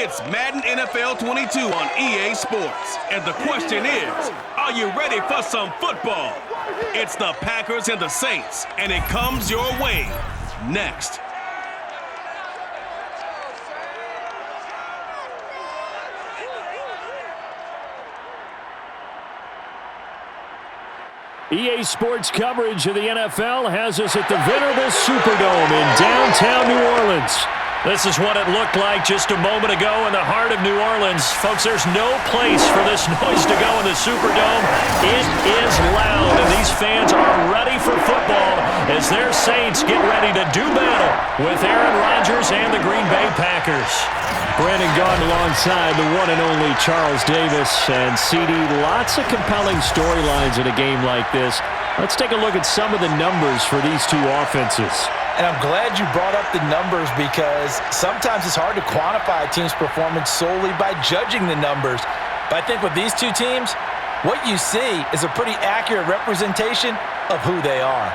It's Madden NFL 22 on EA Sports. And the question is, are you ready for some football? It's the Packers and the Saints, and it comes your way next. EA Sports coverage of the NFL has us at the venerable Superdome in downtown New Orleans. This is what it looked like just a moment ago in the heart of New Orleans. Folks, there's no place for this noise to go in the Superdome. It is loud, and these fans are ready for football as their Saints get ready to do battle with Aaron Rodgers and the Green Bay Packers. Brandon Gaudin alongside the one and only Charles Davis. And CD, lots of compelling storylines in a game like this. Let's take a look at some of the numbers for these two offenses. And I'm glad you brought up the numbers because sometimes it's hard to quantify a team's performance solely by judging the numbers. But I think with these two teams, what you see is a pretty accurate representation of who they are.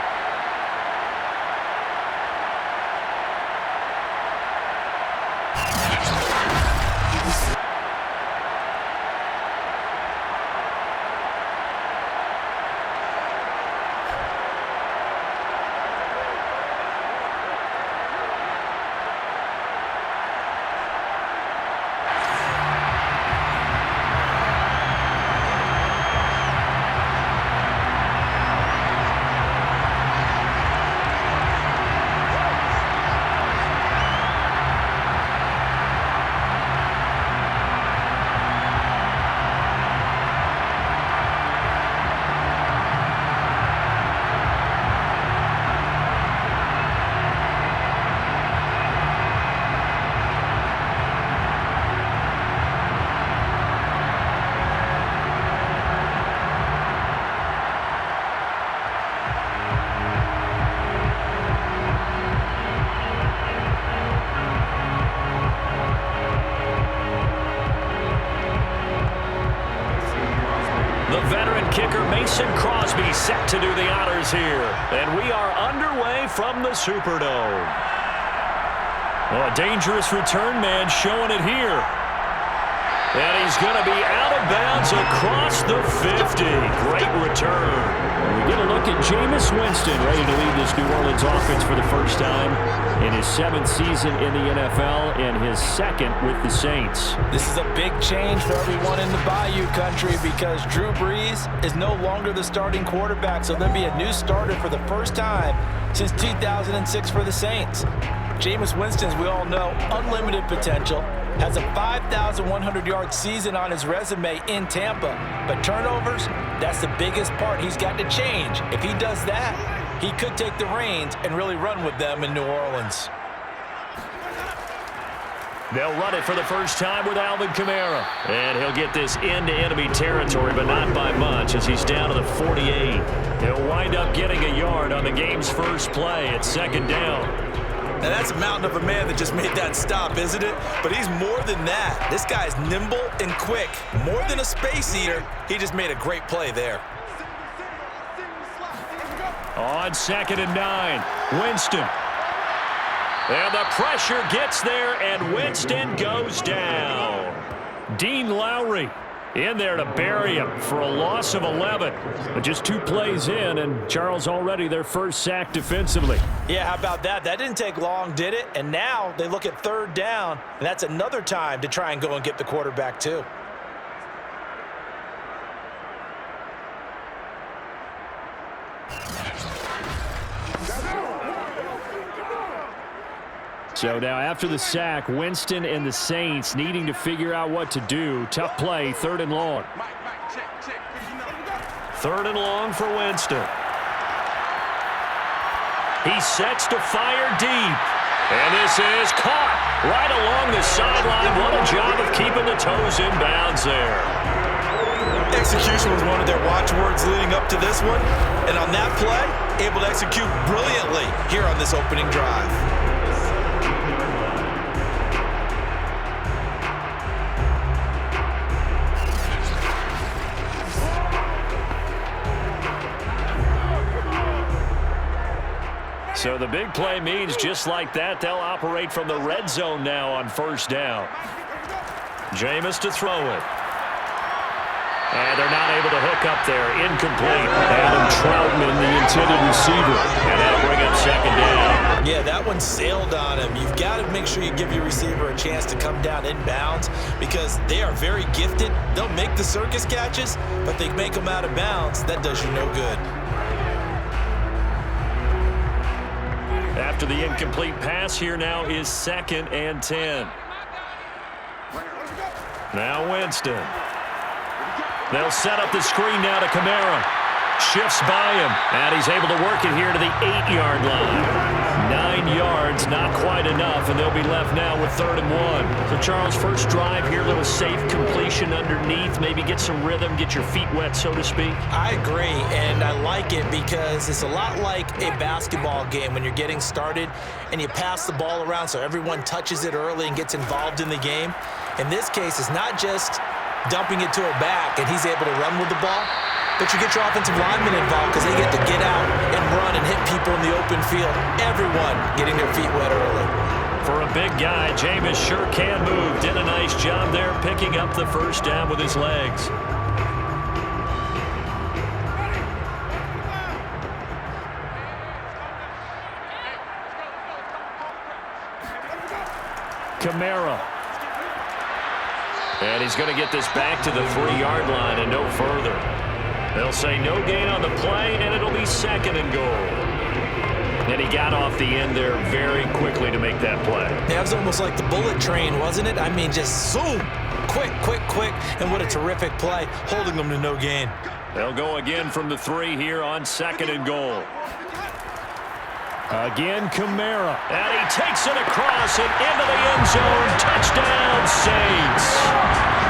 Set to do the honors here, and we are underway from the Superdome. Oh, a dangerous return man showing it here. And he's going to be out of bounds across the 50. Great return. We get a look at Jameis Winston ready to lead this New Orleans offense for the first time in his 7th season in the NFL and his 2nd with the Saints. This is a big change for everyone in the Bayou country because Drew Brees is no longer the starting quarterback, so there'll be a new starter for the first time since 2006 for the Saints. Jameis Winston, as we all know, unlimited potential, has a 5,100-yard season on his resume in Tampa. But turnovers, that's the biggest part he's got to change. If he does that, he could take the reins and really run with them in New Orleans. They'll run it for the first time with Alvin Kamara. And he'll get this into enemy territory, but not by much as he's down to the 48. He'll wind up getting a yard on the game's first play at 2nd down. Now that's a mountain of a man that just made that stop, isn't it? But he's more than that. This guy's nimble and quick. More than a space eater, he just made a great play there. On 2nd and 9, Winston. And the pressure gets there, and Winston goes down. Dean Lowry in there to bury him for a loss of 11. But just 2 plays in, and Charles already their first sack defensively. Yeah, how about that? That didn't take long, did it? And now they look at 3rd down, and that's another time to try and go and get the quarterback too. So now after the sack, Winston and the Saints needing to figure out what to do. Tough play, 3rd and long. 3rd and long for Winston. He sets to fire deep. And this is caught right along the sideline. What a job of keeping the toes in bounds there. Execution was one of their watchwords leading up to this one. And on that play, able to execute brilliantly here on this opening drive. So the big play means just like that, they'll operate from the red zone now on 1st down. Jameis to throw it. And they're not able to hook up there. Incomplete. Adam Troutman, the intended receiver. And that'll bring up second down. Yeah, that one sailed on him. You've got to make sure you give your receiver a chance to come down inbounds because they are very gifted. They'll make the circus catches, but they make them out of bounds. That does you no good. After the incomplete pass, here now is 2nd and 10. Now Winston. They'll set up the screen now to Kamara. Shifts by him, and he's able to work it here to the 8-yard line. 9 yards, not quite enough, and they'll be left now with 3rd and 1. So, Charles, first drive here, little safe completion underneath, maybe get some rhythm, get your feet wet, so to speak. I agree, and I like it because it's a lot like a basketball game when you're getting started and you pass the ball around so everyone touches it early and gets involved in the game. In this case, it's not just dumping it to a back and he's able to run with the ball, but you get your offensive linemen involved because they get to get out and run and hit people in the open field. Everyone getting their feet wet early. For a big guy, Jameis sure can move. Did a nice job there picking up the first down with his legs. Kamara. And he's going to get this back to the 3-yard line and no further. They'll say no gain on the play, and it'll be 2nd and goal. And he got off the end there very quickly to make that play. That was almost like the bullet train, wasn't it? I mean, just zoom. Quick, quick, quick. And what a terrific play, holding them to no gain. They'll go again from the 3 here on 2nd and goal. Again, Kamara. And he takes it across and into the end zone. Touchdown, Saints.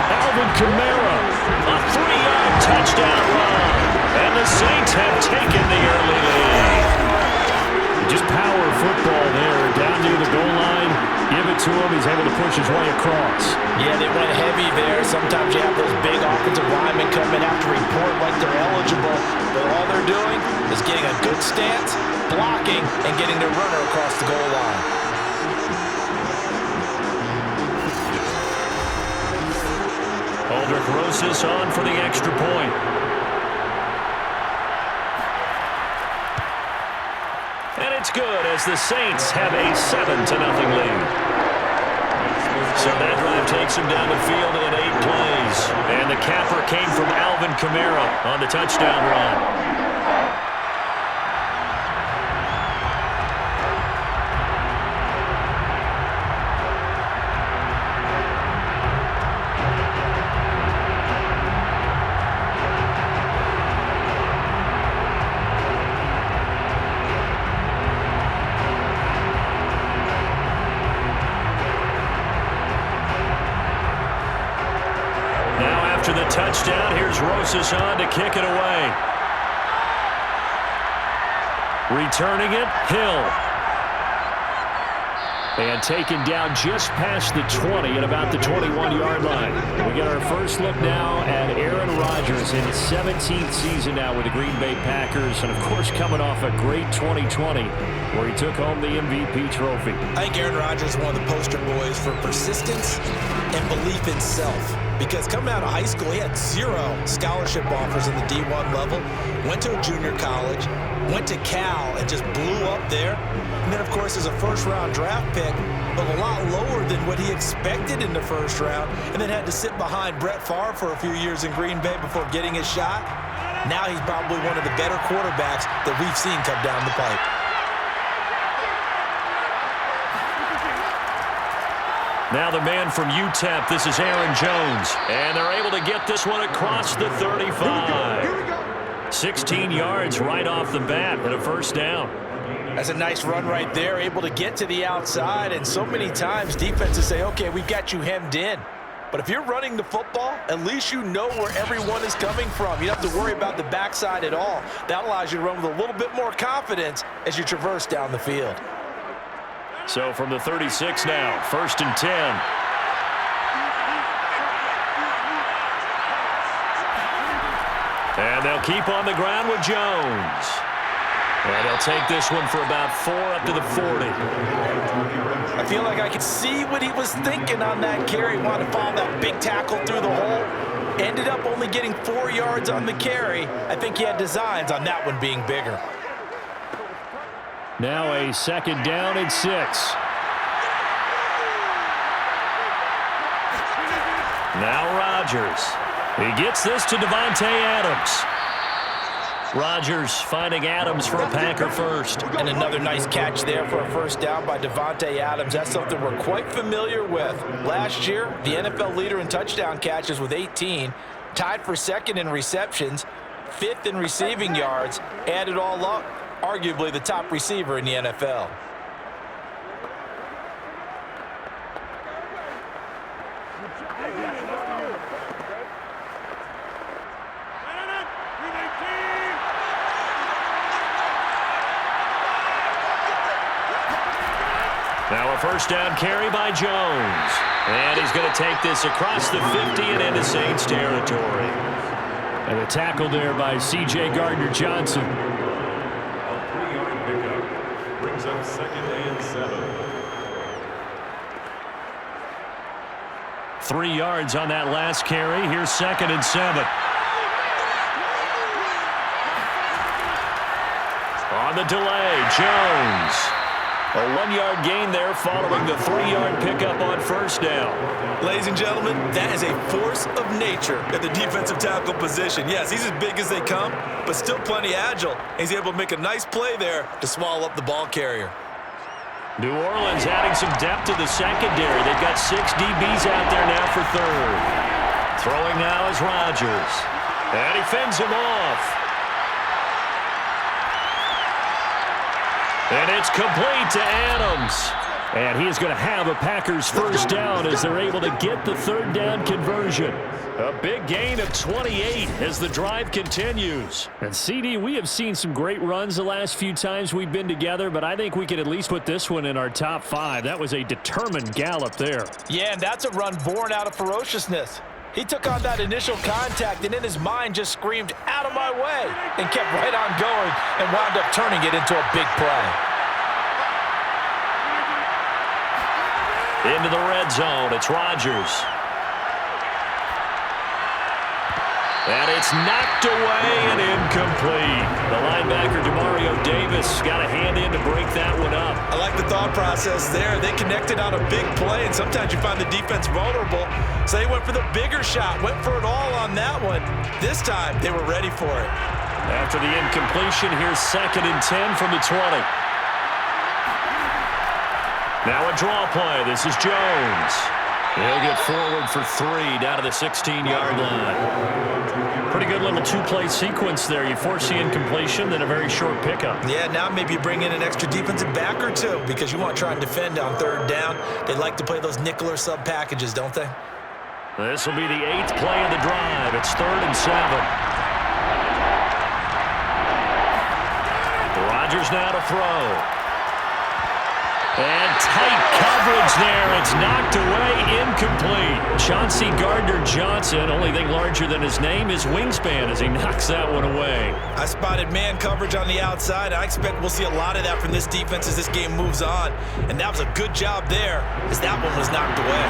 Alvin Kamara, a 3-yard touchdown run. And the Saints have taken the early lead. Just power football there. Down near the goal line. Give it to him. He's able to push his way across. Yeah, they went heavy there. Sometimes you have those big offensive linemen come in after report like they're eligible. But all they're doing is getting a good stance, blocking, and getting their runner across the goal line. Aldrich Rosas on for the extra point. And it's good as the Saints have a 7-0 lead. So that drive takes him down the field in 8 plays. And the capper came from Alvin Kamara on the touchdown run. After the touchdown, here's Rosas on to kick it away. Returning it, Hill. And taken down just past the 20 at about the 21-yard line. We get our first look now at Aaron Rodgers in his 17th season now with the Green Bay Packers. And, of course, coming off a great 2020 where he took home the MVP trophy. I think Aaron Rodgers is one of the poster boys for persistence and belief in self. Because coming out of high school, he had 0 scholarship offers in the D1 level. Went to a junior college, went to Cal, and just blew up there. And then, of course, as a first-round draft pick, but a lot lower than what he expected in the first round, and then had to sit behind Brett Favre for a few years in Green Bay before getting his shot. Now he's probably one of the better quarterbacks that we've seen come down the pipe. Now the man from UTEP, this is Aaron Jones. And they're able to get this one across the 35. 16 yards right off the bat and a first down. That's a nice run right there, able to get to the outside. And so many times defenses say, okay, we've got you hemmed in. But if you're running the football, at least you know where everyone is coming from. You don't have to worry about the backside at all. That allows you to run with a little bit more confidence as you traverse down the field. So from the 36 now, 1st and 10. And they'll keep on the ground with Jones. And they'll take this one for about 4 up to the 40. I feel like I could see what he was thinking on that carry. Wanted to follow that big tackle through the hole. Ended up only getting 4 yards on the carry. I think he had designs on that one being bigger. Now a second down and 6. Now Rodgers. He gets this to Davante Adams. Rodgers finding Adams for a Packer first. And another nice catch there for a first down by Davante Adams. That's something we're quite familiar with. Last year, the NFL leader in touchdown catches with 18, tied for second in receptions, 5th in receiving yards, added all up, arguably the top receiver in the NFL. Now a first down carry by Jones. And he's going to take this across the 50 and into Saints territory. And a tackle there by C.J. Gardner-Johnson. 3-yard pickup brings up 2nd and 7. 3 yards on that last carry. Here's 2nd and 7. On the delay, Jones. A 1-yard gain there following the 3-yard pickup on first down. Ladies and gentlemen, that is a force of nature at the defensive tackle position. Yes, he's as big as they come, but still plenty agile. He's able to make a nice play there to swallow up the ball carrier. New Orleans adding some depth to the secondary. They've got 6 DBs out there now for third. Throwing now is Rodgers. And he fends him off. And it's complete to Adams. And he is going to have a Packers first down as they're able to get the third down conversion. A big gain of 28 as the drive continues. And CD, we have seen some great runs the last few times we've been together, but I think we could at least put this one in our top 5. That was a determined gallop there. Yeah, and that's a run born out of ferociousness. He took on that initial contact and in his mind just screamed, "Out of my way," and kept right on going and wound up turning it into a big play. Into the red zone, it's Rodgers. And it's knocked away and incomplete. The linebacker, Demario Davis, got a hand in to break that one up. I like the thought process there. They connected on a big play, and sometimes you find the defense vulnerable. So they went for the bigger shot, went for it all on that one. This time, they were ready for it. After the incompletion, here's 2nd and 10 from the 20. Now a draw play. This is Jones. He'll get forward for 3 down to the 16-yard line. Pretty good little 2-play sequence there. You force the incompletion, then a very short pickup. Yeah, now maybe you bring in an extra defensive back or two because you want to try and defend on third down. They like to play those nickel or sub packages, don't they? This will be the 8th play of the drive. It's 3rd and 7. Rodgers now to throw. And tight coverage there. It's knocked away, incomplete. Chauncey Gardner-Johnson, only thing larger than his name is wingspan as he knocks that one away. I spotted man coverage on the outside. I expect we'll see a lot of that from this defense as this game moves on. And that was a good job there as that one was knocked away.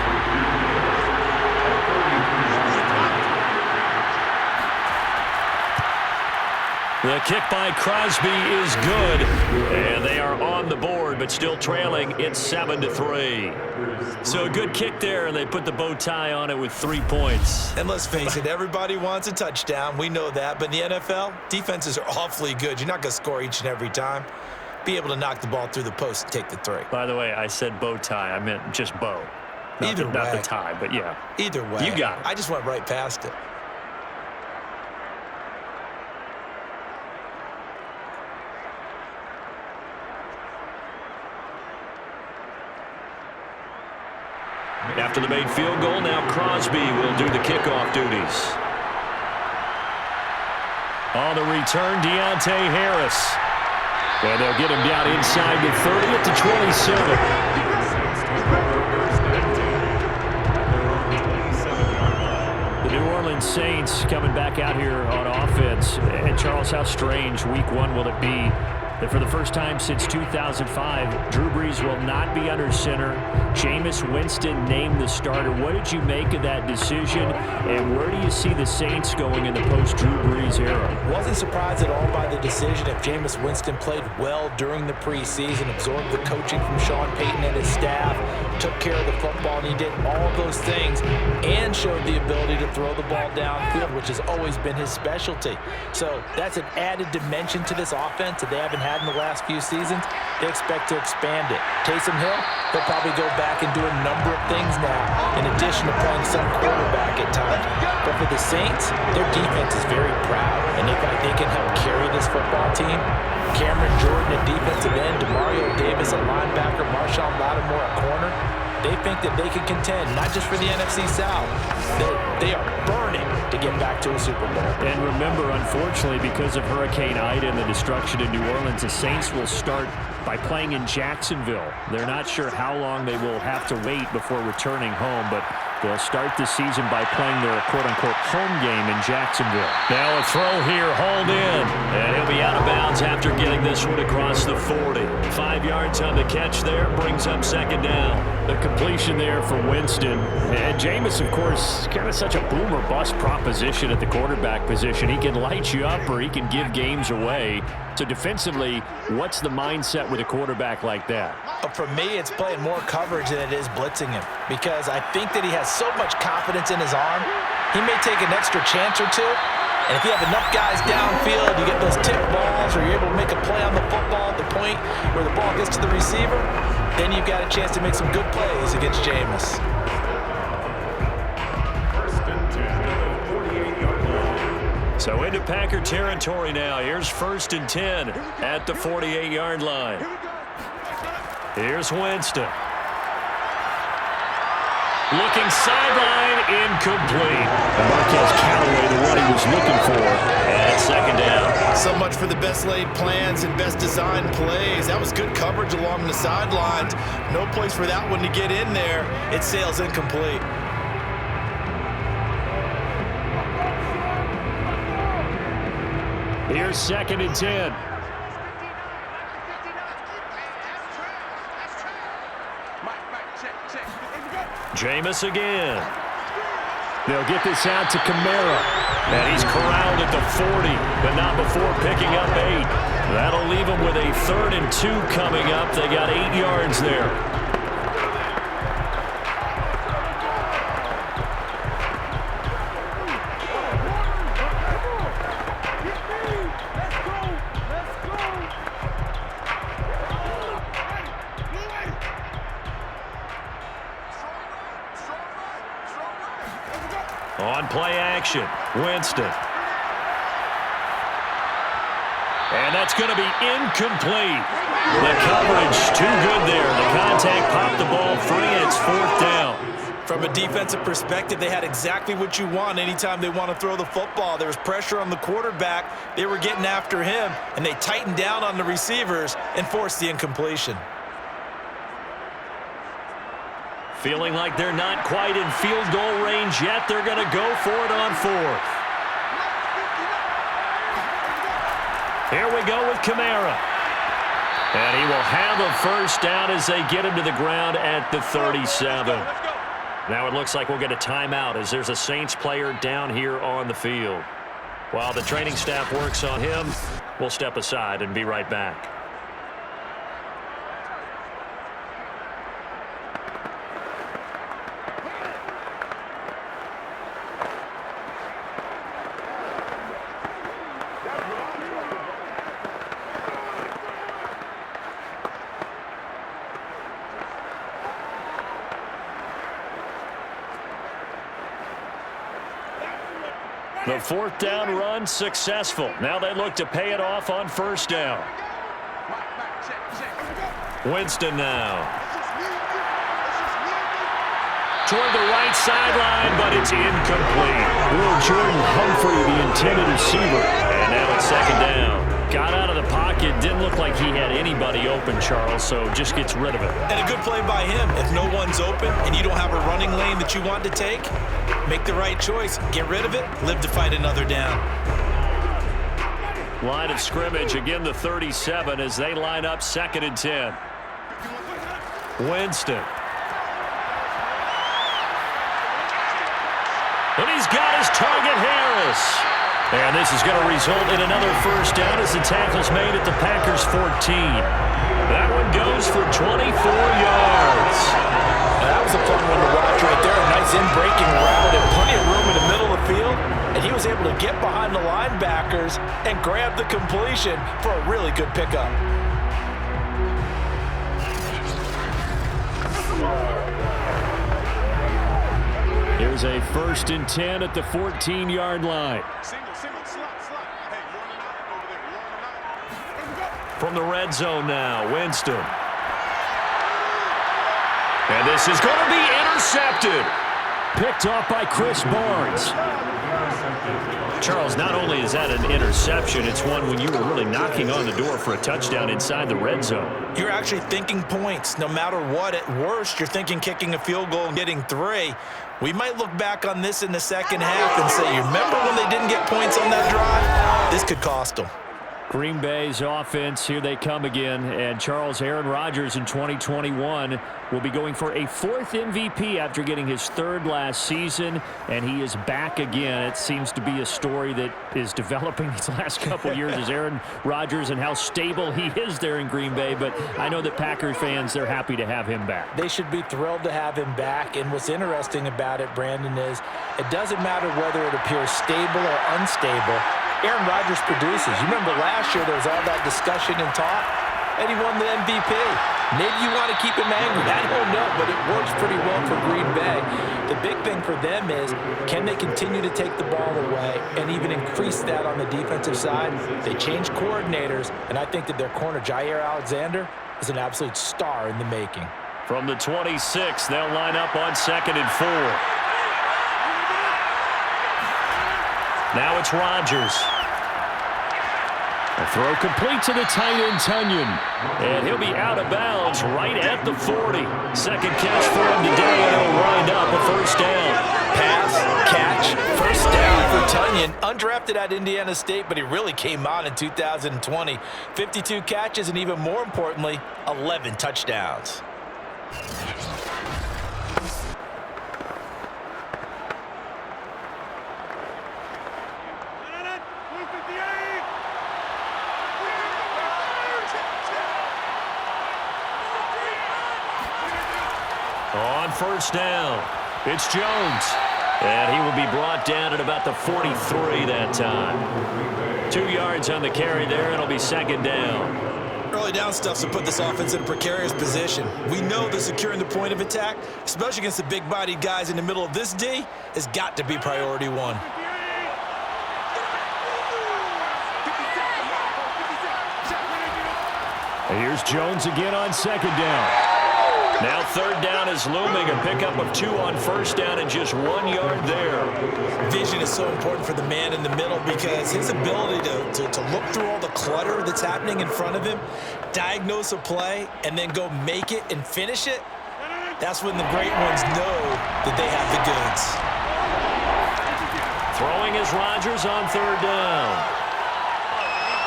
The kick by Crosby is good, and they are on the board, but still trailing. It's 7-3. So a good kick there, and they put the bow tie on it with 3 points. And let's face it, everybody wants a touchdown. We know that. But in the NFL, defenses are awfully good. You're not going to score each and every time. Be able to knock the ball through the post and take the 3. By the way, I said bow tie. I meant just bow. Not the tie, but yeah. Either way. You got it. I just went right past it. After the made field goal, now Crosby will do the kickoff duties. On the return, Deontay Harris. And they'll get him down inside the 30 at the 27. The New Orleans Saints coming back out here on offense. And Charles, how strange week 1 will it be that for the first time since 2005, Drew Brees will not be under center. Jameis Winston named the starter. What did you make of that decision, and where do you see the Saints going in the post-Drew Brees era? Wasn't surprised at all by the decision. If Jameis Winston played well during the preseason, absorbed the coaching from Sean Payton and his staff, took care of the football, and he did all of those things and showed the ability to throw the ball downfield, which has always been his specialty. So that's an added dimension to this offense that they haven't had in the last few seasons. They expect to expand it. Taysom Hill, they'll probably go back and do a number of things now, in addition to playing some quarterback at times. But for the Saints, their defense is very proud, and they think they can help carry this football team. Cameron Jordan at defensive end, Demario Davis at linebacker, Marshawn Lattimore at corner. They think that they can contend, not just for the NFC South. They are burning to get back to a Super Bowl. And remember, unfortunately, because of Hurricane Ida and the destruction in New Orleans, the Saints will start by playing in Jacksonville. They're not sure how long they will have to wait before returning home, but they'll start the season by playing their quote-unquote home game in Jacksonville. Now a throw here, hauled in, and he'll be out of bounds after getting this one across the 40. 5 yards on the catch there, brings up second down. The completion there for Winston. And Jameis, of course, kind of such a boom or bust proposition at the quarterback position. He can light you up or he can give games away. So defensively, what's the mindset with a quarterback like that? For me, it's playing more coverage than it is blitzing him, because I think that he has so much confidence in his arm. He may take an extra chance or two, and if you have enough guys downfield, you get those tip balls, or you're able to make a play on the football at the point where the ball gets to the receiver, then you've got a chance to make some good plays against Jameis. So into Packer territory now. Here's 1st and 10 at the 48-yard line. Here's Winston. Looking sideline, incomplete. And Marquez Callaway, the one he was looking for, and second down. So much for the best laid plans and best designed plays. That was good coverage along the sidelines. No place for that one to get in there. It sails incomplete. Here's 2nd and 10. Jameis again. They'll get this out to Kamara. And he's corralled at the 40, but not before picking up 8. That'll leave them with a 3rd and 2 coming up. They got 8 yards there. On play action, Winston. And that's going to be incomplete. The coverage too good there. The contact popped the ball free, and it's 4th down. From a defensive perspective, they had exactly what you want anytime they want to throw the football. There was pressure on the quarterback. They were getting after him, and they tightened down on the receivers and forced the incompletion. Feeling like they're not quite in field goal range yet. They're going to go for it on 4th. Here we go with Kamara. And he will have a first down as they get him to the ground at the 37. Now it looks like we'll get a timeout as there's a Saints player down here on the field. While the training staff works on him, we'll step aside and be right back. The 4th down run successful. Now they look to pay it off on 1st down. Winston now. Toward the right sideline, but it's incomplete. Will Jordan Humphrey, the intended receiver. And now it's 2nd down. Got out of the pocket. Didn't look like he had anybody open, Charles, so just gets rid of it. And a good play by him. If no one's open and you don't have a running lane that you want to take, make the right choice. Get rid of it. Live to fight another down. Line of scrimmage, again the 37 as they line up 2nd and 10. Winston. And he's got his target, Harris. And this is going to result in another first down as the tackle's made at the Packers' 14. That one goes for 24 yards. That was a fun one to watch right there. A nice in-breaking route and plenty of room in the middle of the field. And he was able to get behind the linebackers and grab the completion for a really good pickup. Here's a 1st and 10 at the 14-yard line. From the red zone now, Winston. And this is going to be intercepted. Picked off by Chris Barnes. Charles, not only is that an interception, it's one when you were really knocking on the door for a touchdown inside the red zone. You're actually thinking points. No matter what, at worst, you're thinking kicking a field goal and getting 3. We might look back on this in the second half and say, you remember when they didn't get points on that drive? This could cost them. Green Bay's offense, here they come again. And Charles, Aaron Rodgers in 2021 will be going for a 4th MVP after getting his 3rd last season. And he is back again. It seems to be a story that is developing these last couple years as Aaron Rodgers and how stable he is there in Green Bay. But I know that Packers fans, they're happy to have him back. They should be thrilled to have him back. And what's interesting about it, Brandon, is it doesn't matter whether it appears stable or unstable. Aaron Rodgers produces. You remember last year there was all that discussion and talk, and he won the MVP. Maybe you want to keep him angry. I don't know, but it works pretty well for Green Bay. The big thing for them is, can they continue to take the ball away and even increase that on the defensive side? They changed coordinators, and I think that their corner, Jair Alexander, is an absolute star in the making. From the 26, they'll line up on 2nd and 4. Now it's Rodgers. A throw complete to the tight end, Tunyon. And he'll be out of bounds right at the 40. 2nd catch for him today, and he'll wind up a 1st down. Pass, catch, 1st down for Tunyon. Undrafted at Indiana State, but he really came on in 2020. 52 catches, and even more importantly, 11 touchdowns. On 1st down, it's Jones. And he will be brought down at about the 43 that time. 2 yards on the carry there, and it'll be 2nd down. Early down stuff to put this offense in a precarious position. We know that securing the point of attack, especially against the big-bodied guys in the middle of this D, has got to be priority 1. And here's Jones again on 2nd down. Now 3rd down is looming, a pickup of 2 on 1st down and just 1 yard there. Vision is so important for the man in the middle because his ability to look through all the clutter that's happening in front of him, diagnose a play, and then go make it and finish it, that's when the great ones know that they have the goods. Throwing is Rodgers on 3rd down.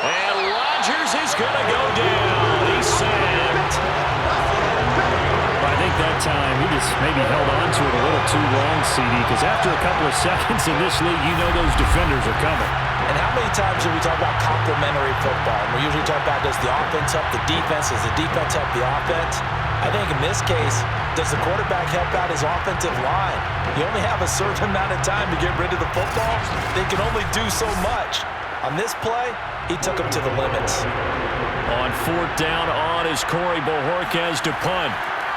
And Rodgers is going to go down. He's sacked. I think that time he just maybe held on to it a little too long, CD, because after a couple of seconds in this league, you know those defenders are coming. And how many times do we talk about complementary football? And we usually talk about, does the offense help the defense? Does the defense help the offense? I think in this case, does the quarterback help out his offensive line? You only have a certain amount of time to get rid of the football. They can only do so much. On this play, he took him to the limits. On 4th down on is Corey Bojorquez to punt.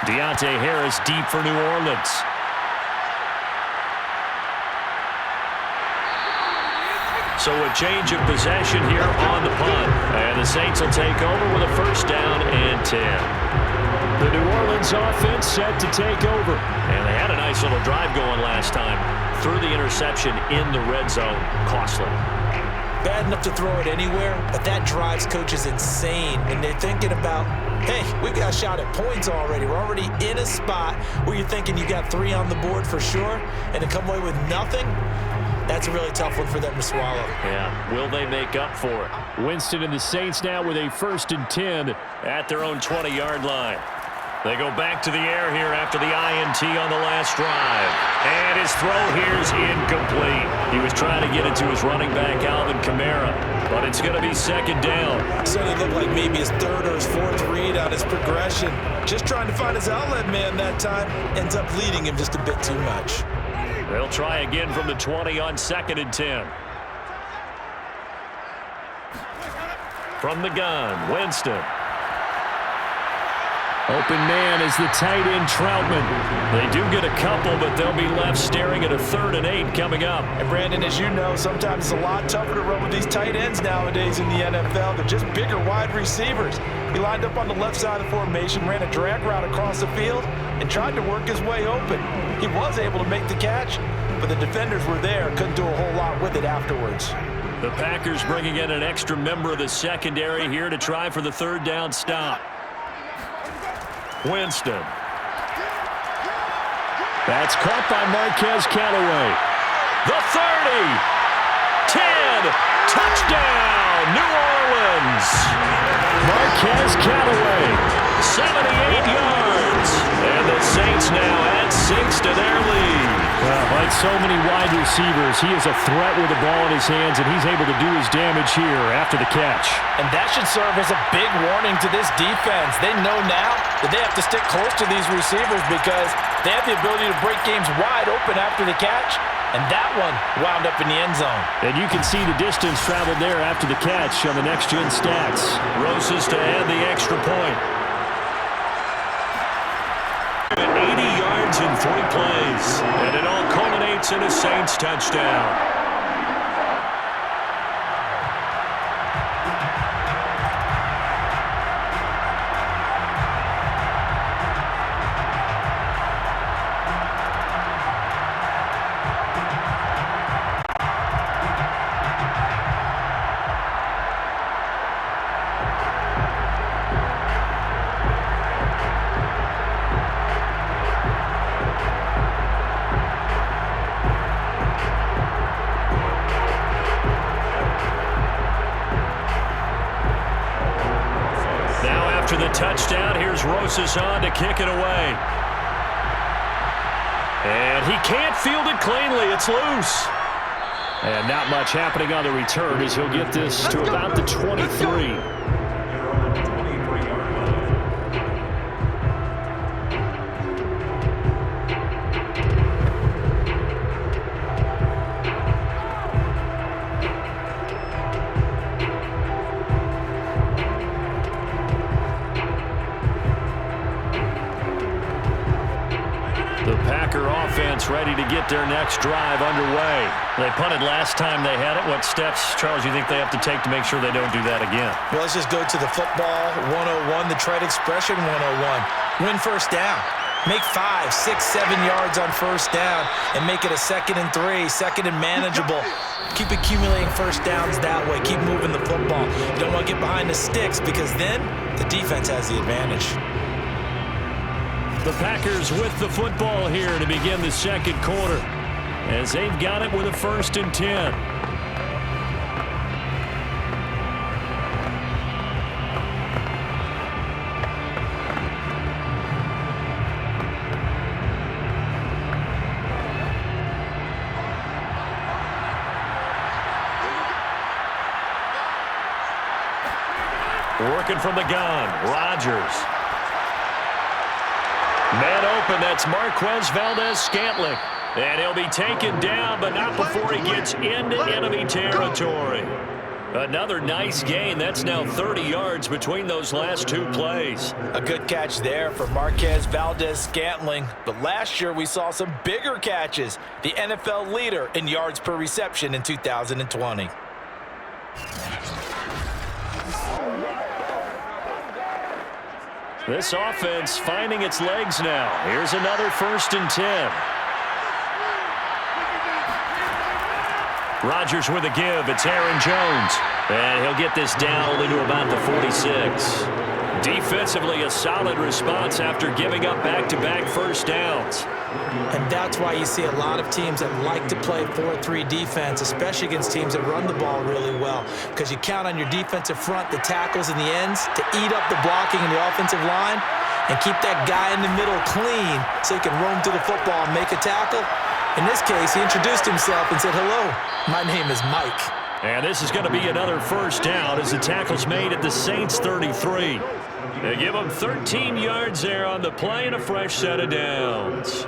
Deontay Harris deep for New Orleans. So a change of possession here on the punt. And the Saints will take over with a 1st down and 10. The New Orleans offense set to take over. And they had a nice little drive going last time. Threw the interception in the red zone. Costly. Bad enough to throw it anywhere, but that drives coaches insane when they're thinking about, hey, we've got a shot at points already. We're already in a spot where you're thinking you got 3 on the board for sure, and to come away with nothing, That's a really tough one for them to swallow. Yeah, will they make up for it? Winston and the Saints now with a 1st and 10 at their own 20-yard line. They go back to the air here after the INT on the last drive. And his throw here is incomplete. He was trying to get it to his running back, Alvin Kamara. But it's going to be 2nd down. So it looked like maybe his 3rd or his 4th read on his progression. Just trying to find his outlet man that time. Ends up leading him just a bit too much. They'll try again from the 20 on 2nd and 10. From the gun, Winston. Open man is the tight end, Troutman. They do get a couple, but they'll be left staring at a 3rd and 8 coming up. And Brandon, as you know, sometimes it's a lot tougher to run with these tight ends nowadays in the NFL. They're just bigger wide receivers. He lined up on the left side of the formation, ran a drag route across the field, and tried to work his way open. He was able to make the catch, but the defenders were there, couldn't do a whole lot with it afterwards. The Packers bringing in an extra member of the secondary here to try for the 3rd down stop. Winston. That's caught by Marquez Callaway. The 30. 10. Touchdown, New Orleans. Marquez Callaway. 78 yards. And the Saints now add 6 to their lead. Well, like so many wide receivers, he is a threat with the ball in his hands, and he's able to do his damage here after the catch. And that should serve as a big warning to this defense. They know now that they have to stick close to these receivers because they have the ability to break games wide open after the catch, and that one wound up in the end zone. And you can see the distance traveled there after the catch on the next-gen stats. Roses to add the extra point. 80 yards in 3 plays, and it all culminates in a Saints touchdown. Touchdown. Here's Rosas on to kick it away. And he can't field it cleanly. It's loose. And not much happening on the return as he'll get this to about the 23. Ready to get their next drive underway. They punted last time they had it. What steps, Charles, you think they have to take to make sure they don't do that again? Well, let's just go to the football 101, the trade expression 101. Win 1st down. Make 5, 6, 7 yards on 1st down and make it a 2nd and 3, 2nd and manageable. Keep accumulating 1st downs that way. Keep moving the football. You don't want to get behind the sticks because then the defense has the advantage. The Packers with the football here to begin the 2nd quarter as they've got it with a 1st and 10. Working from the gun, Rodgers. Man open, that's Marquez Valdez-Scantling. And he'll be taken down, but not before he gets into enemy territory. Another nice gain. That's now 30 yards between those last 2 plays. A good catch there for Marquez Valdez-Scantling. But last year we saw some bigger catches. The NFL leader in yards per reception in 2020. This offense finding its legs now. Here's another 1st and 10. Rodgers with a give. It's Aaron Jones. And he'll get this down only to about the 46. Defensively, a solid response after giving up back-to-back first downs. And that's why you see a lot of teams that like to play 4-3 defense, especially against teams that run the ball really well, because you count on your defensive front, the tackles and the ends, to eat up the blocking in the offensive line and keep that guy in the middle clean so he can roam through the football and make a tackle. In this case, he introduced himself and said, "Hello, my name is Mike." And this is going to be another first down as the tackle's made at the Saints 33. They give them 13 yards there on the play and a fresh set of downs.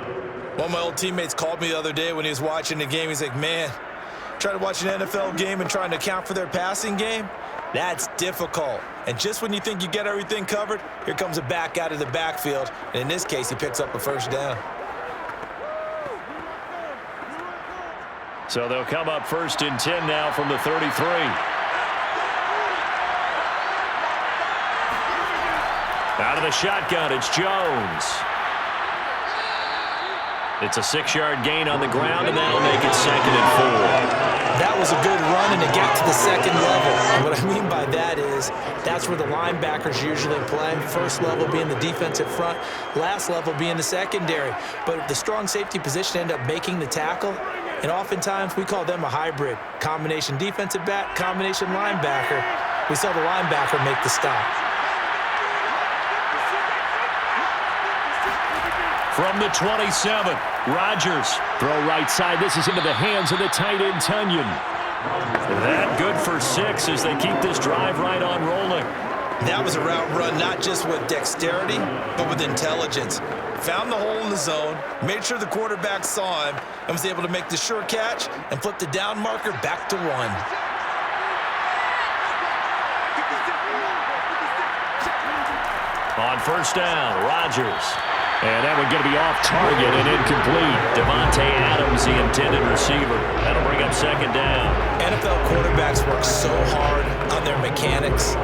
One of my old teammates called me the other day when he was watching the game. He's like, "Man, trying to watch an NFL game and trying to account for their passing game, that's difficult." And just when you think you get everything covered, here comes a back out of the backfield. And in this case, he picks up a first down. So they'll come up 1st and 10 now from the 33. Out of the shotgun, it's Jones. It's a 6-yard gain on the ground, and that'll make it 2nd and 4. That was a good run, and it got to the second level. And what I mean by that is that's where the linebackers usually play. First level being the defensive front, last level being the secondary. But the strong safety position ended up making the tackle, and oftentimes we call them a hybrid. Combination defensive back, combination linebacker. We saw the linebacker make the stop. From the 27, Rodgers. Throw right side. This is into the hands of the tight end, Tunyon. That good for 6 as they keep this drive right on rolling. That was a route run not just with dexterity, but with intelligence. Found the hole in the zone, made sure the quarterback saw him, and was able to make the sure catch and flip the down marker back to 1. On first down, Rodgers. And that one going to be off target and incomplete. Devontae Adams, the intended receiver. That'll bring up 2nd down. NFL quarterbacks work so hard on their mechanics,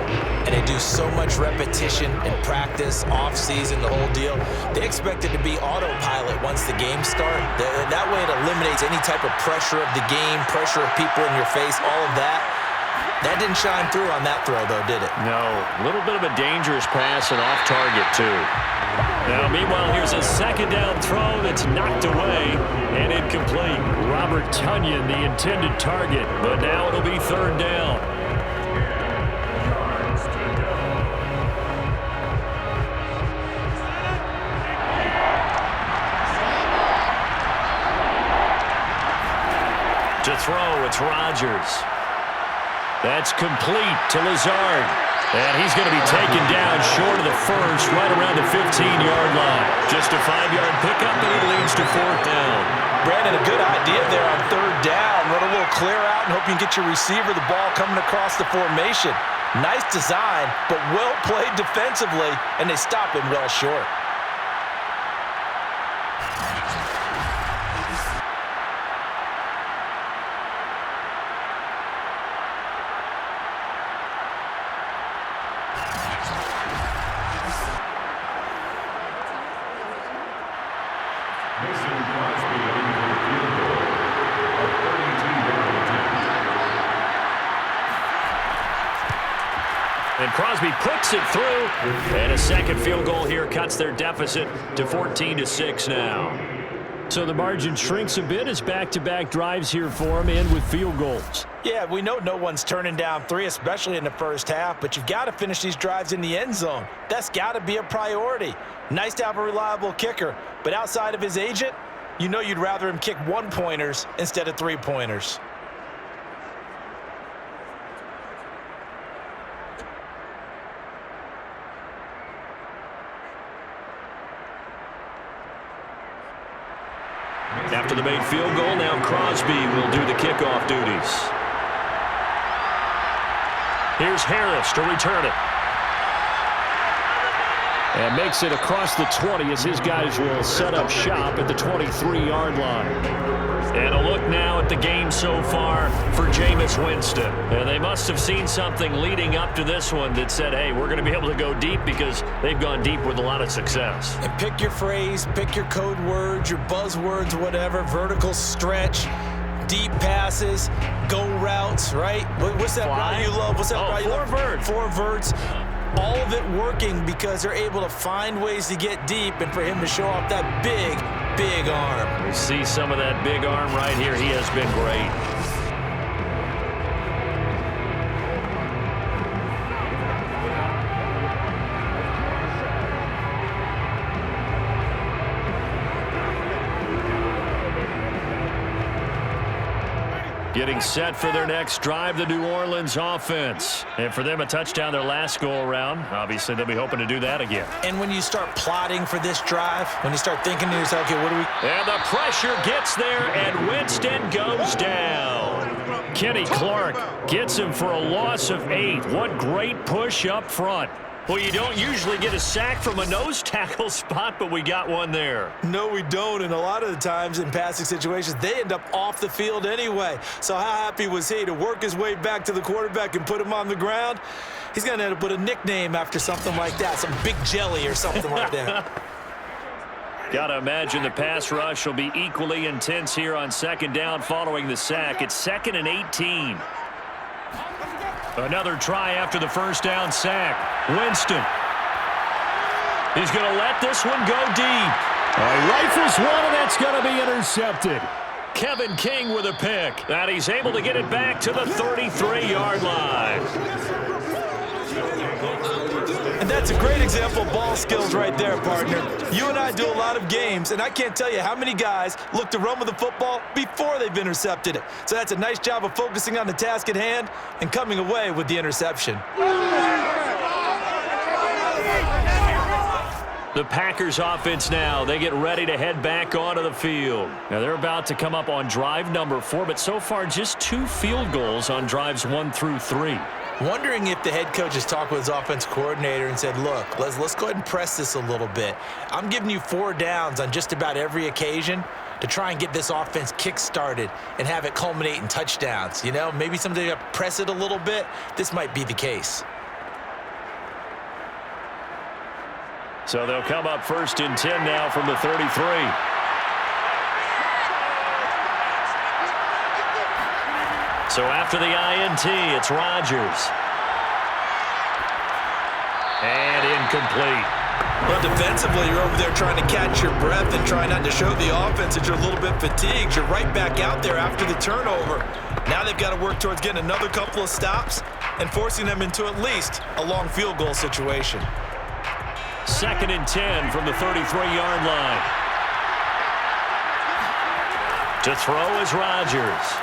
and they do so much repetition and practice, off-season, the whole deal. They expect it to be autopilot once the games start. That way it eliminates any type of pressure of the game, pressure of people in your face, all of that. That didn't shine through on that throw, though, did it? No. A little bit of a dangerous pass and off target, too. Now, meanwhile, here's a 2nd down throw that's knocked away and incomplete. Robert Tunyon, the intended target, but now it'll be 3rd down. To throw, it's Rodgers. That's complete to Lazard. And he's going to be taken down short of the first, right around the 15-yard line. Just a 5-yard pickup, and he leads to 4th down. Brandon, a good idea there on 3rd down. Run a little clear out and hope you can get your receiver the ball coming across the formation. Nice design, but well played defensively, and they stop him well short. And Crosby puts it through. And a 2nd field goal here cuts their deficit to 14-6 now. So the margin shrinks a bit as back-to-back drives here for him end with field goals. Yeah, we know no one's turning down 3, especially in the first half, but you've got to finish these drives in the end zone. That's got to be a priority. Nice to have a reliable kicker, but outside of his agent, you know you'd rather him kick 1-pointers instead of 3-pointers. After the made field goal, now Crosby will do the kickoff duties. Here's Harris to return it. And makes it across the 20 as his guys will set up shop at the 23-yard line. And a look now at the game so far for Jameis Winston. And they must have seen something leading up to this one that said, hey, we're going to be able to go deep because they've gone deep with a lot of success. And pick your phrase, pick your code words, your buzzwords, whatever, vertical stretch, deep passes, go routes, right? What's that route you love? What's that route you love? 4 verts. 4 verts. all of it working because they're able to find ways to get deep and for him to show off that big, big arm. We see some of that big arm right here. He has been great. Getting set for their next drive, the New Orleans offense. And for them, a touchdown their last go-around. Obviously, they'll be hoping to do that again. And when you start plotting for this drive, when you start thinking to yourself, okay, what do we... And the pressure gets there, and Winston goes down. Kenny Clark gets him for a loss of 8. What great push up front. Well, you don't usually get a sack from a nose tackle spot, but we got one there. No, we don't, and a lot of the times in passing situations, they end up off the field anyway. So how happy was he to work his way back to the quarterback and put him on the ground? He's going to end up with a nickname after something like that, some Big Jelly or something like that. Got to imagine the pass rush will be equally intense here on second down following the sack. It's 2nd and 18. Another try after the first down sack. Winston. He's going to let this one go deep. He rifles one, and that's going to be intercepted. Kevin King with a pick. And he's able to get it back to the 33-yard line. And that's a great example of ball skills right there, partner. You and I do a lot of games, and I can't tell you how many guys look to run with the football before they've intercepted it. So that's a nice job of focusing on the task at hand and coming away with the interception. The Packers offense now, they get ready to head back onto the field. Now they're about to come up on drive number 4, but so far just 2 field goals on drives 1 through 3. Wondering if the head coach has talked with his offense coordinator and said, look, let's go ahead and press this a little bit. I'm giving you 4 downs on just about every occasion to try and get this offense kick-started and have it culminate in touchdowns. You know, maybe someday you press it a little bit. This might be the case. So they'll come up 1st and 10 now from the 33. So after the INT, it's Rodgers. And incomplete. Well, defensively, you're over there trying to catch your breath and try not to show the offense that you're a little bit fatigued. You're right back out there after the turnover. Now they've got to work towards getting another couple of stops and forcing them into at least a long field goal situation. 2nd and 10 from the 33-yard line. To throw is Rodgers.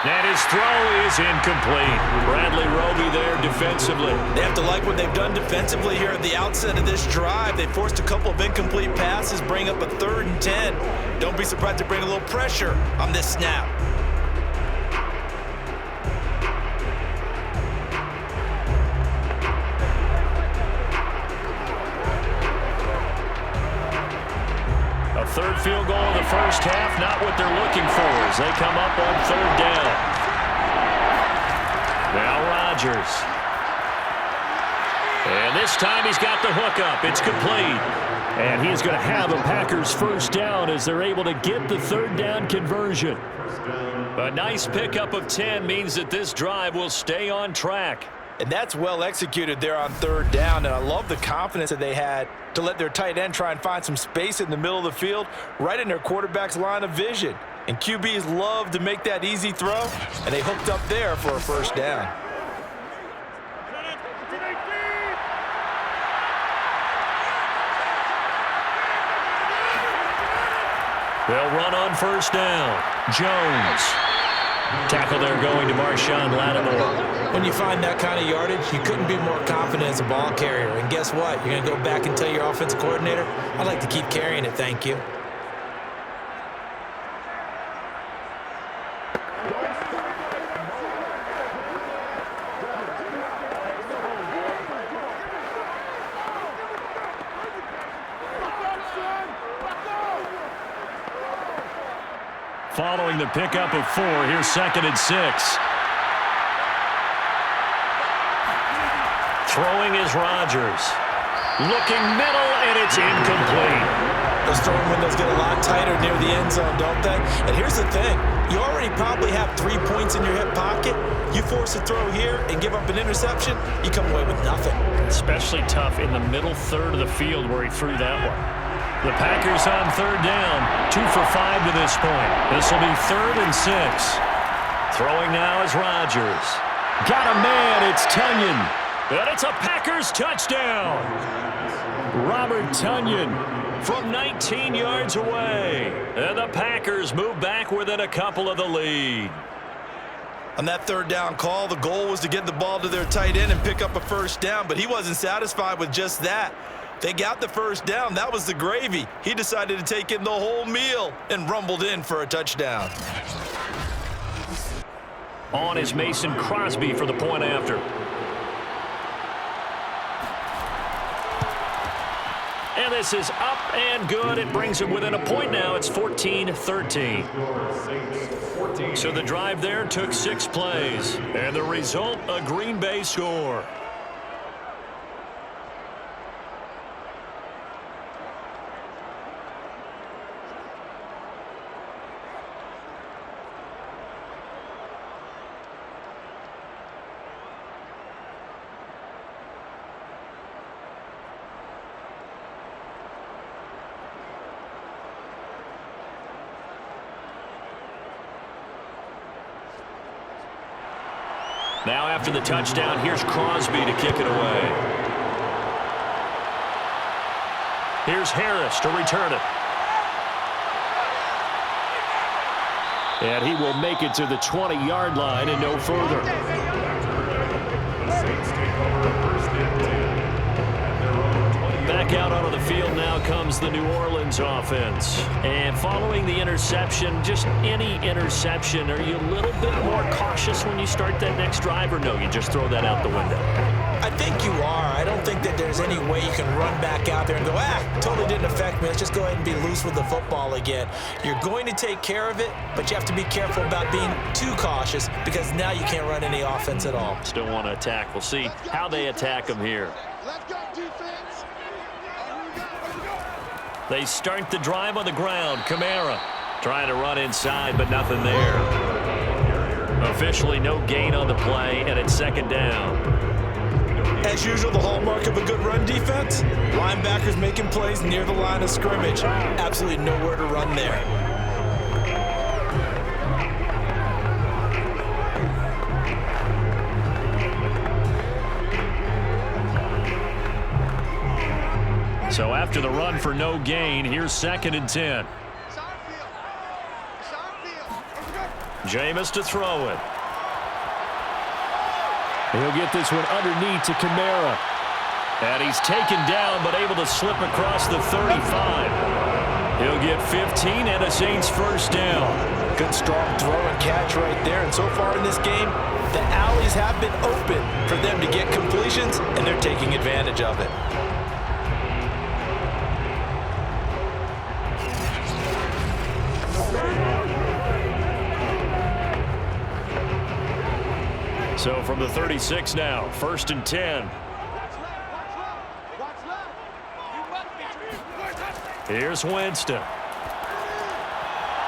And his throw is incomplete. Bradley Roby there defensively. They have to like what they've done defensively here at the outset of this drive. They forced a couple of incomplete passes, bring up a 3rd and 10. Don't be surprised to bring a little pressure on this snap. A 3rd field goal in the first half, not what they're looking for as they come up on 3rd down. Now Rodgers. And this time he's got the hook up. It's complete. And he's going to have a Packers 1st down as they're able to get the 3rd down conversion. A nice pickup of 10 means that this drive will stay on track. And that's well executed there on 3rd down, and I love the confidence that they had to let their tight end try and find some space in the middle of the field, right in their quarterback's line of vision. And QBs love to make that easy throw, and they hooked up there for a 1st down. They'll run on 1st down. Jones. Tackle there going to Marshawn Lattimore. When you find that kind of yardage, you couldn't be more confident as a ball carrier. And guess what? You're going to go back and tell your offensive coordinator, I'd like to keep carrying it, thank you. Following the pickup of 4, here's 2nd and 6. Throwing is Rodgers. Looking middle, and it's incomplete. Those throwing windows get a lot tighter near the end zone, don't they? And here's the thing. You already probably have 3 points in your hip pocket. You force a throw here and give up an interception, you come away with nothing. Especially tough in the middle third of the field where he threw that one. The Packers on third down, 2 for 5 to this point. This will be 3rd and 6. Throwing now is Rodgers. Got a man, it's Tonyan. And it's a Packers touchdown. Robert Tonyan. From 19 yards away. And the Packers move back within a couple of the lead. On that third down call, the goal was to get the ball to their tight end and pick up a first down, but he wasn't satisfied with just that. They got the first down. That was the gravy. He decided to take in the whole meal and rumbled in for a touchdown. On is Mason Crosby for the point after. And this is up and good. It brings him within a point now. It's 14-13. So the drive there took 6 plays. And the result, a Green Bay score. Now after the touchdown, here's Crosby to kick it away. Here's Harris to return it. And he will make it to the 20-yard line and no further. Back out onto the field now comes the New Orleans offense. And following the interception, just any interception, are you a little bit more cautious when you start that next drive, or no, you just throw that out the window? I think you are. I don't think that there's any way you can run back out there and go, totally didn't affect me. Let's just go ahead and be loose with the football again. You're going to take care of it, but you have to be careful about being too cautious because now you can't run any offense at all. Still want to attack. We'll see how they attack them here. Let's go, defense. They start the drive on the ground. Kamara trying to run inside, but nothing there. Officially no gain on the play, and it's 2nd down. As usual, the hallmark of a good run defense, linebackers making plays near the line of scrimmage. Absolutely nowhere to run there. So after the run for no gain, here's 2nd and 10. Jameis to throw it. He'll get this one underneath to Kamara. And he's taken down, but able to slip across the 35. He'll get 15 and a Saints first down. Good strong throw and catch right there. And so far in this game, the alleys have been open for them to get completions, and they're taking advantage of it. So from the 36 now, 1st and 10. Here's Winston.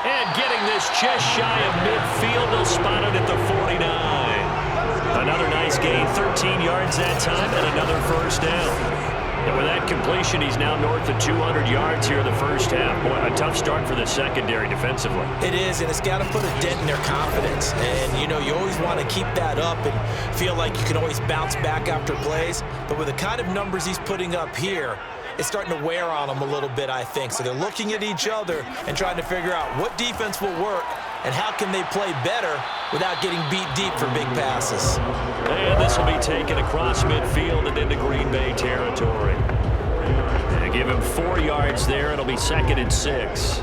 And getting this just shy of midfield, they'll spot it at the 49. Another nice gain, 13 yards that time, and another first down. And with that completion, he's now north of 200 yards here in the first half. Boy, a tough start for the secondary defensively. It is, and it's got to put a dent in their confidence. And, you know, you always want to keep that up and feel like you can always bounce back after plays. But with the kind of numbers he's putting up here, it's starting to wear on them a little bit, I think. So they're looking at each other and trying to figure out what defense will work and how can they play better without getting beat deep for big passes. And this will be taken across midfield and into Green Bay territory. They give him 4 yards there. It'll be 2nd and 6.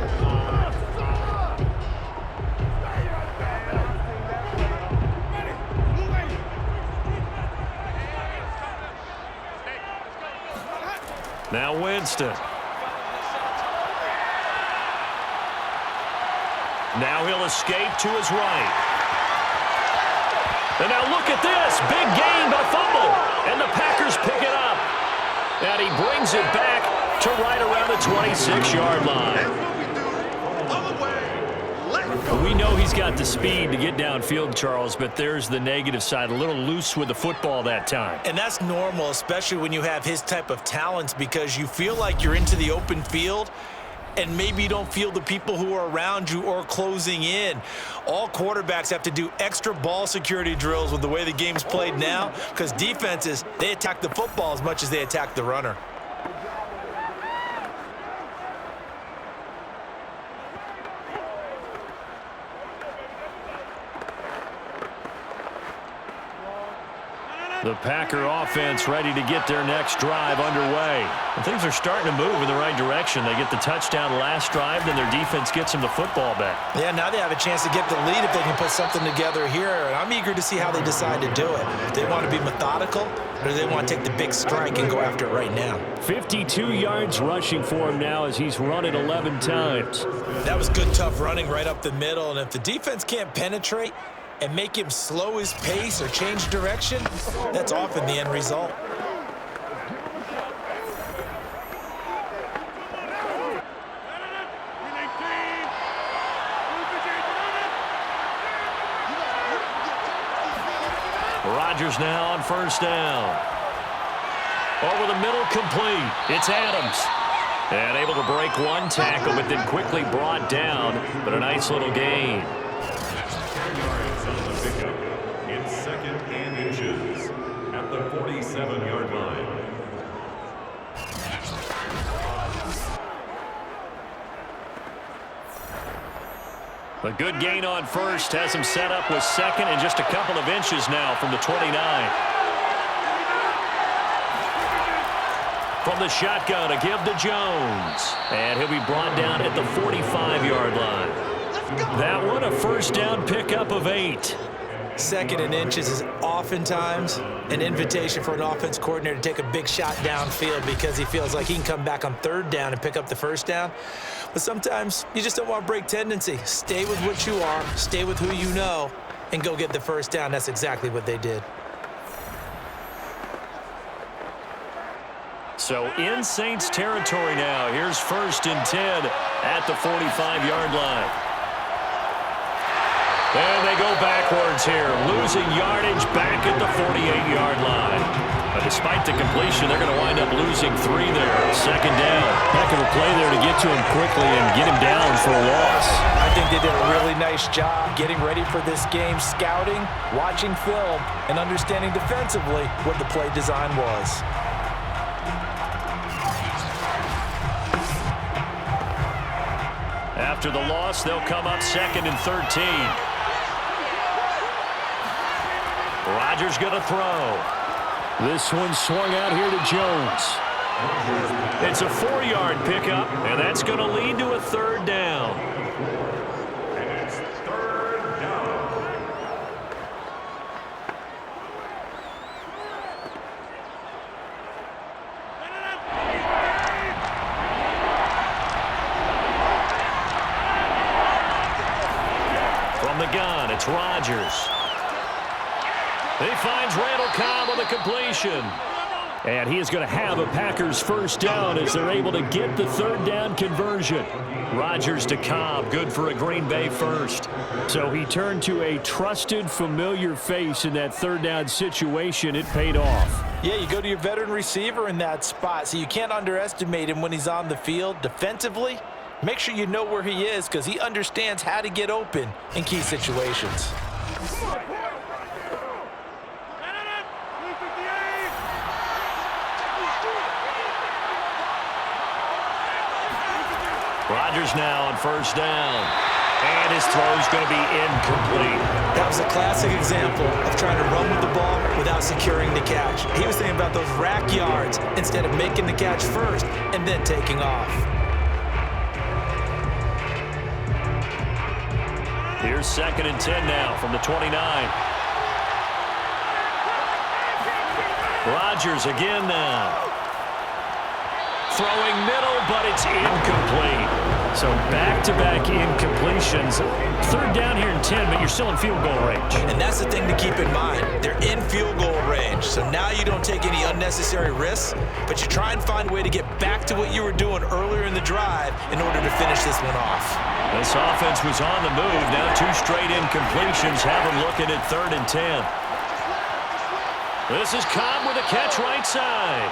Now Winston. Now he'll escape to his right. And now look at this. Big gain, but a fumble. And the Packers pick it up. And but he brings it back to right around the 26-yard line. We know he's got the speed to get downfield, Charles, but there's the negative side. A little loose with the football that time. And that's normal, especially when you have his type of talents, because you feel like you're into the open field and maybe you don't feel the people who are around you or closing in. All quarterbacks have to do extra ball security drills with the way the game's played now, because defenses, they attack the football as much as they attack the runner. The Packer offense ready to get their next drive underway. And things are starting to move in the right direction. They get the touchdown last drive, then their defense gets them the football back. Yeah, now they have a chance to get the lead if they can put something together here. And I'm eager to see how they decide to do it. Do they want to be methodical, or do they want to take the big strike and go after it right now? 52 yards rushing for him now as he's run it 11 times. That was good, tough running right up the middle. And if the defense can't penetrate and make him slow his pace or change direction, that's often the end result. Rodgers now on first down. Over the middle, complete. It's Adams. And able to break one tackle, but then quickly brought down. But a nice little gain. It's second and inches at the 47-yard line. A good gain on first has him set up with second and just a couple of inches now from the 29. From the shotgun, a give to Jones. And he'll be brought down at the 45-yard line. That one, a first down pickup of 8. Second and inches is oftentimes an invitation for an offense coordinator to take a big shot downfield because he feels like he can come back on third down and pick up the first down. But sometimes you just don't want to break tendency. Stay with what you are, stay with who you know, and go get the first down. That's exactly what they did. So in Saints territory now. Here's first and 10 at the 45-yard line. And they go backwards here, losing yardage back at the 48-yard line. But despite the completion, they're going to wind up losing 3 there. Second down. Heck of a play there to get to him quickly and get him down for a loss. I think they did a really nice job getting ready for this game, scouting, watching film, and understanding defensively what the play design was. After the loss, they'll come up second and 13. Rodgers going to throw. This one swung out here to Jones. It's a 4-yard pickup, and that's going to lead to a third down. And it's third down. From the gun, it's Rodgers. He finds Randall Cobb on the completion. And he is going to have a Packers first down as they're able to get the third down conversion. Rodgers to Cobb, good for a Green Bay first. So he turned to a trusted, familiar face in that third down situation. It paid off. Yeah, you go to your veteran receiver in that spot, so you can't underestimate him when he's on the field. Defensively, make sure you know where he is because he understands how to get open in key situations. Rodgers now on first down. And his throw's going to be incomplete. That was a classic example of trying to run with the ball without securing the catch. He was thinking about those rack yards instead of making the catch first and then taking off. Here's second and 10 now from the 29. Rodgers again now. throwing middle, but it's incomplete. So back-to-back incompletions. Third down here in 10, but you're still in field goal range. And that's the thing to keep in mind. They're in field goal range. So now you don't take any unnecessary risks, but you try and find a way to get back to what you were doing earlier in the drive in order to finish this one off. This offense was on the move. Now 2 straight incompletions have them looking at 3rd and 10. This is Cobb with a catch right side.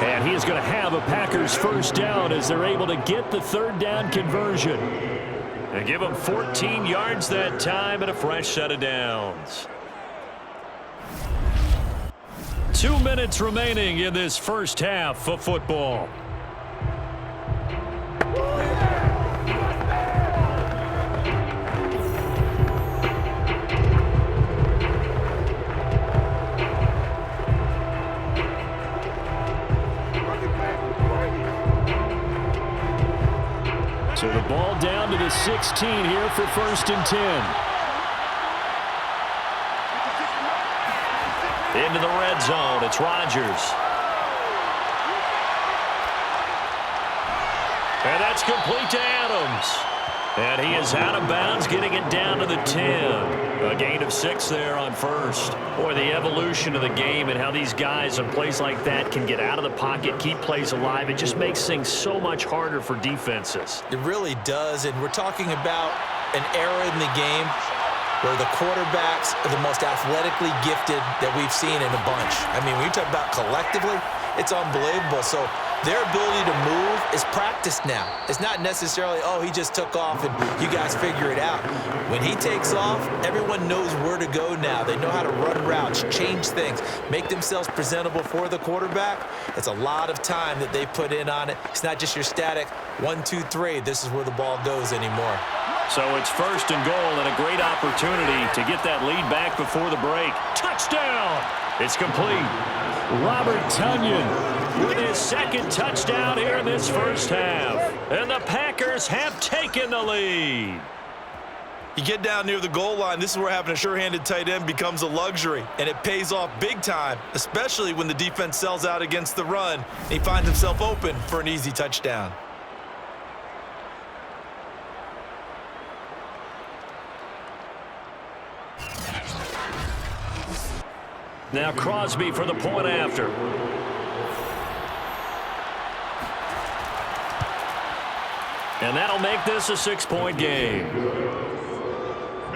And he is going to have a Packers first down as they're able to get the 3rd down conversion. They give them 14 yards that time and a fresh set of downs. 2 minutes remaining in this first half of football. So the ball down to the 16 here for 1st and 10. Into the red zone, it's Rodgers. And that's complete to Adams. And he is out of bounds, getting it down to the 10. A gain of 6 there on first. Boy, the evolution of the game and how these guys in plays like that can get out of the pocket, keep plays alive, it just makes things so much harder for defenses. It really does, and we're talking about an era in the game where the quarterbacks are the most athletically gifted that we've seen in a bunch. I mean, when you talk about collectively, it's unbelievable. So their ability to move is practiced now. It's not necessarily, oh, he just took off and you guys figure it out. When he takes off, everyone knows where to go now. They know how to run routes, change things, make themselves presentable for the quarterback. It's a lot of time that they put in on it. It's not just your static 1, 2, 3. This is where the ball goes anymore. So it's 1st and goal and a great opportunity to get that lead back before the break. Touchdown! It's complete. Robert Tonyan With his 2nd touchdown here in this first half. And the Packers have taken the lead. You get down near the goal line, this is where having a sure-handed tight end becomes a luxury, and it pays off big time, especially when the defense sells out against the run, and he finds himself open for an easy touchdown. Now Crosby for the point after. And that'll make this a 6-point game.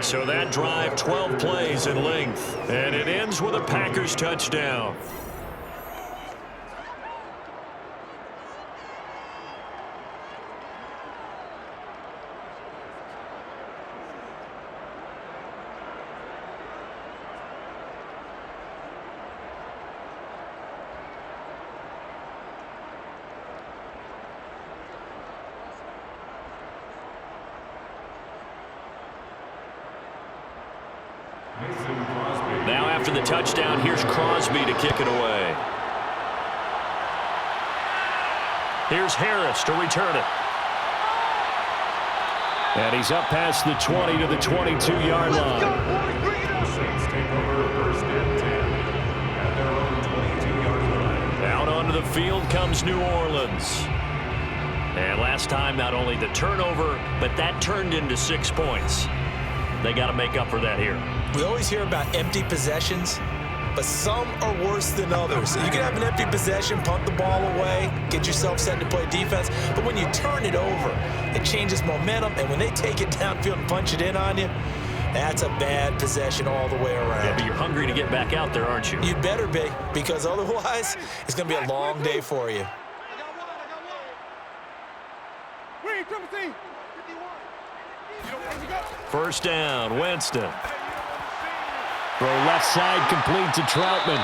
So that drive, 12 plays in length. And it ends with a Packers touchdown. Now after the touchdown, here's Crosby to kick it away. Here's Harris to return it. And he's up past the 20 to the 22-yard line. Saints take over 1st and 10 at their own 22-yard line. Out onto the field comes New Orleans. And last time, not only the turnover, but that turned into 6 points. They got to make up for that here. We always hear about empty possessions, but some are worse than others. You can have an empty possession, punt the ball away, get yourself set to play defense, but when you turn it over, it changes momentum, and when they take it downfield and punch it in on you, that's a bad possession all the way around. Yeah, but you're hungry to get back out there, aren't you? You better be, because otherwise, it's going to be a long day for you. First down, Winston. Throw left side complete to Troutman.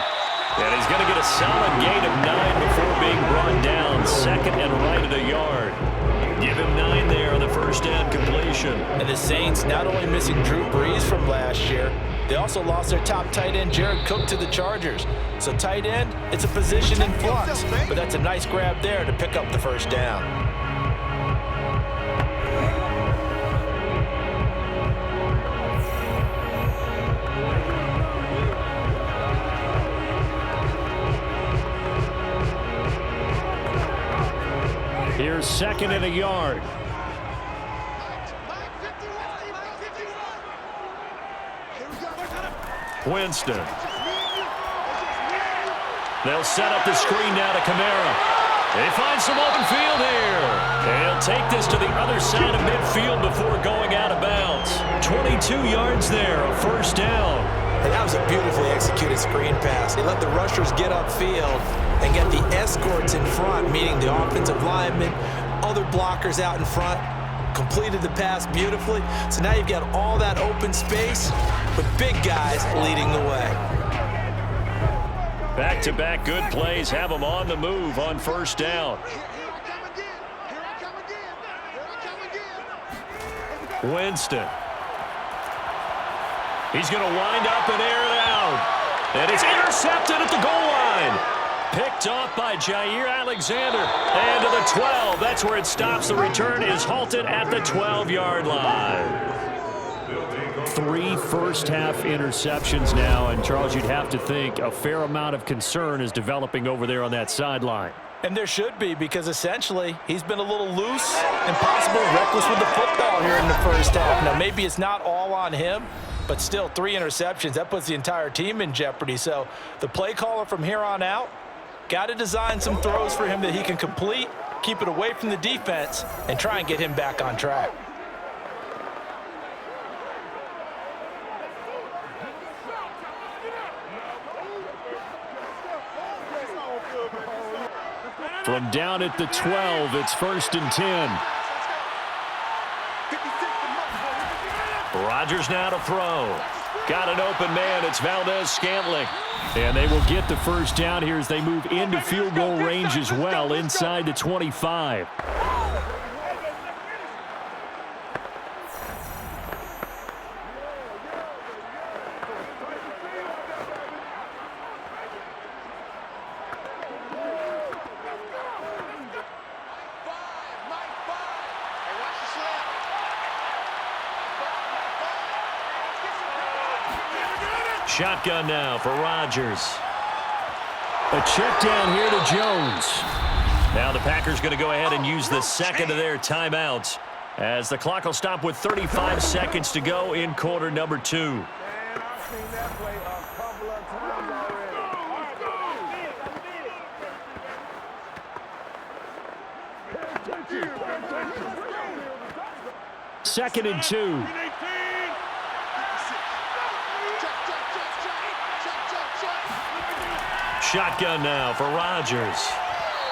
And he's going to get a solid gain of 9 before being brought down. 2nd and right at a yard. Give him 9 there on the first down completion. And the Saints not only missing Drew Brees from last year, they also lost their top tight end, Jared Cook, to the Chargers. So tight end, it's a position in flux, but that's a nice grab there to pick up the first down. here, 2nd and a yard. Winston. They'll set up the screen now to Kamara. They find some open field here. They'll take this to the other side of midfield before going out of bounds. 22 yards there, a first down. And that was a beautifully executed screen pass. They let the rushers get upfield and get the escorts in front, meaning the offensive linemen, other blockers out in front. Completed the pass beautifully. So now you've got all that open space with big guys leading the way. Back-to-back good plays have them on the move on first down. Winston. He's going to wind up and air it out. And it's intercepted at the goal line. Picked off by Jair Alexander. And to the 12. That's where it stops. The return is halted at the 12-yard line. 3 first-half interceptions now, and Charles, you'd have to think a fair amount of concern is developing over there on that sideline. And there should be, because essentially he's been a little loose and possibly reckless with the football here in the first half. Now, maybe it's not all on him, but still 3 interceptions. That puts the entire team in jeopardy. So the play caller from here on out got to design some throws for him that he can complete, keep it away from the defense, and try and get him back on track. From down at the 12, it's 1st and 10. Rodgers now to throw. Got an open man. It's Valdez-Scantling. And they will get the first down here as they move into field goal range as well, inside the 25. Shotgun now for Rodgers. A check down here to Jones. Now the Packers going to go ahead and use the second of their timeouts as the clock will stop with 35 seconds to go in quarter number 2. Second and 2. Shotgun now for Rodgers.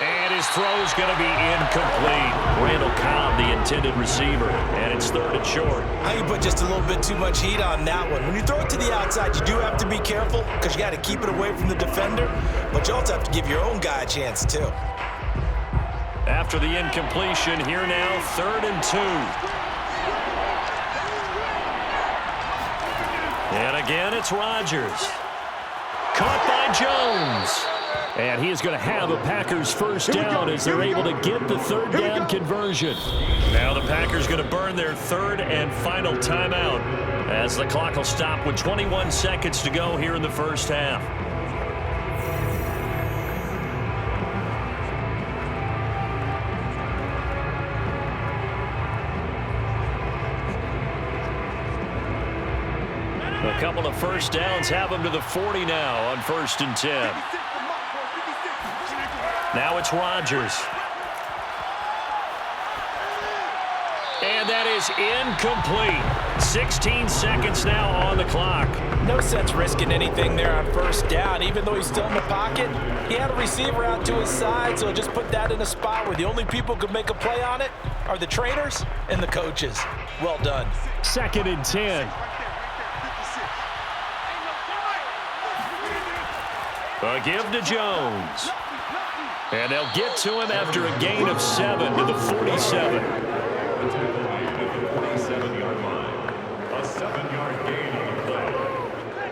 And his throw's going to be incomplete. Randall Cobb, the intended receiver. And it's 3rd and short. I think you put just a little bit too much heat on that one. When you throw it to the outside, you do have to be careful because you got to keep it away from the defender. But you also have to give your own guy a chance, too. After the incompletion, here now, 3rd and 2. And again, it's Rodgers. Caught by Jones. And he is going to have a Packers first down as they're able to get the 3rd down conversion. Now the Packers going to burn their 3rd and final timeout as the clock will stop with 21 seconds to go here in the first half. A couple of first downs have them to the 40 now on 1st and 10. Now it's Rodgers. And that is incomplete. 16 seconds now on the clock. No sense risking anything there on first down. Even though he's still in the pocket, he had a receiver out to his side, so just put that in a spot where the only people who could make a play on it are the trainers and the coaches. Well done. 2nd and 10. A give to Jones. And they'll get to him after a gain of 7 to the 47. The 47-yard line. A 7-yard gain on the play.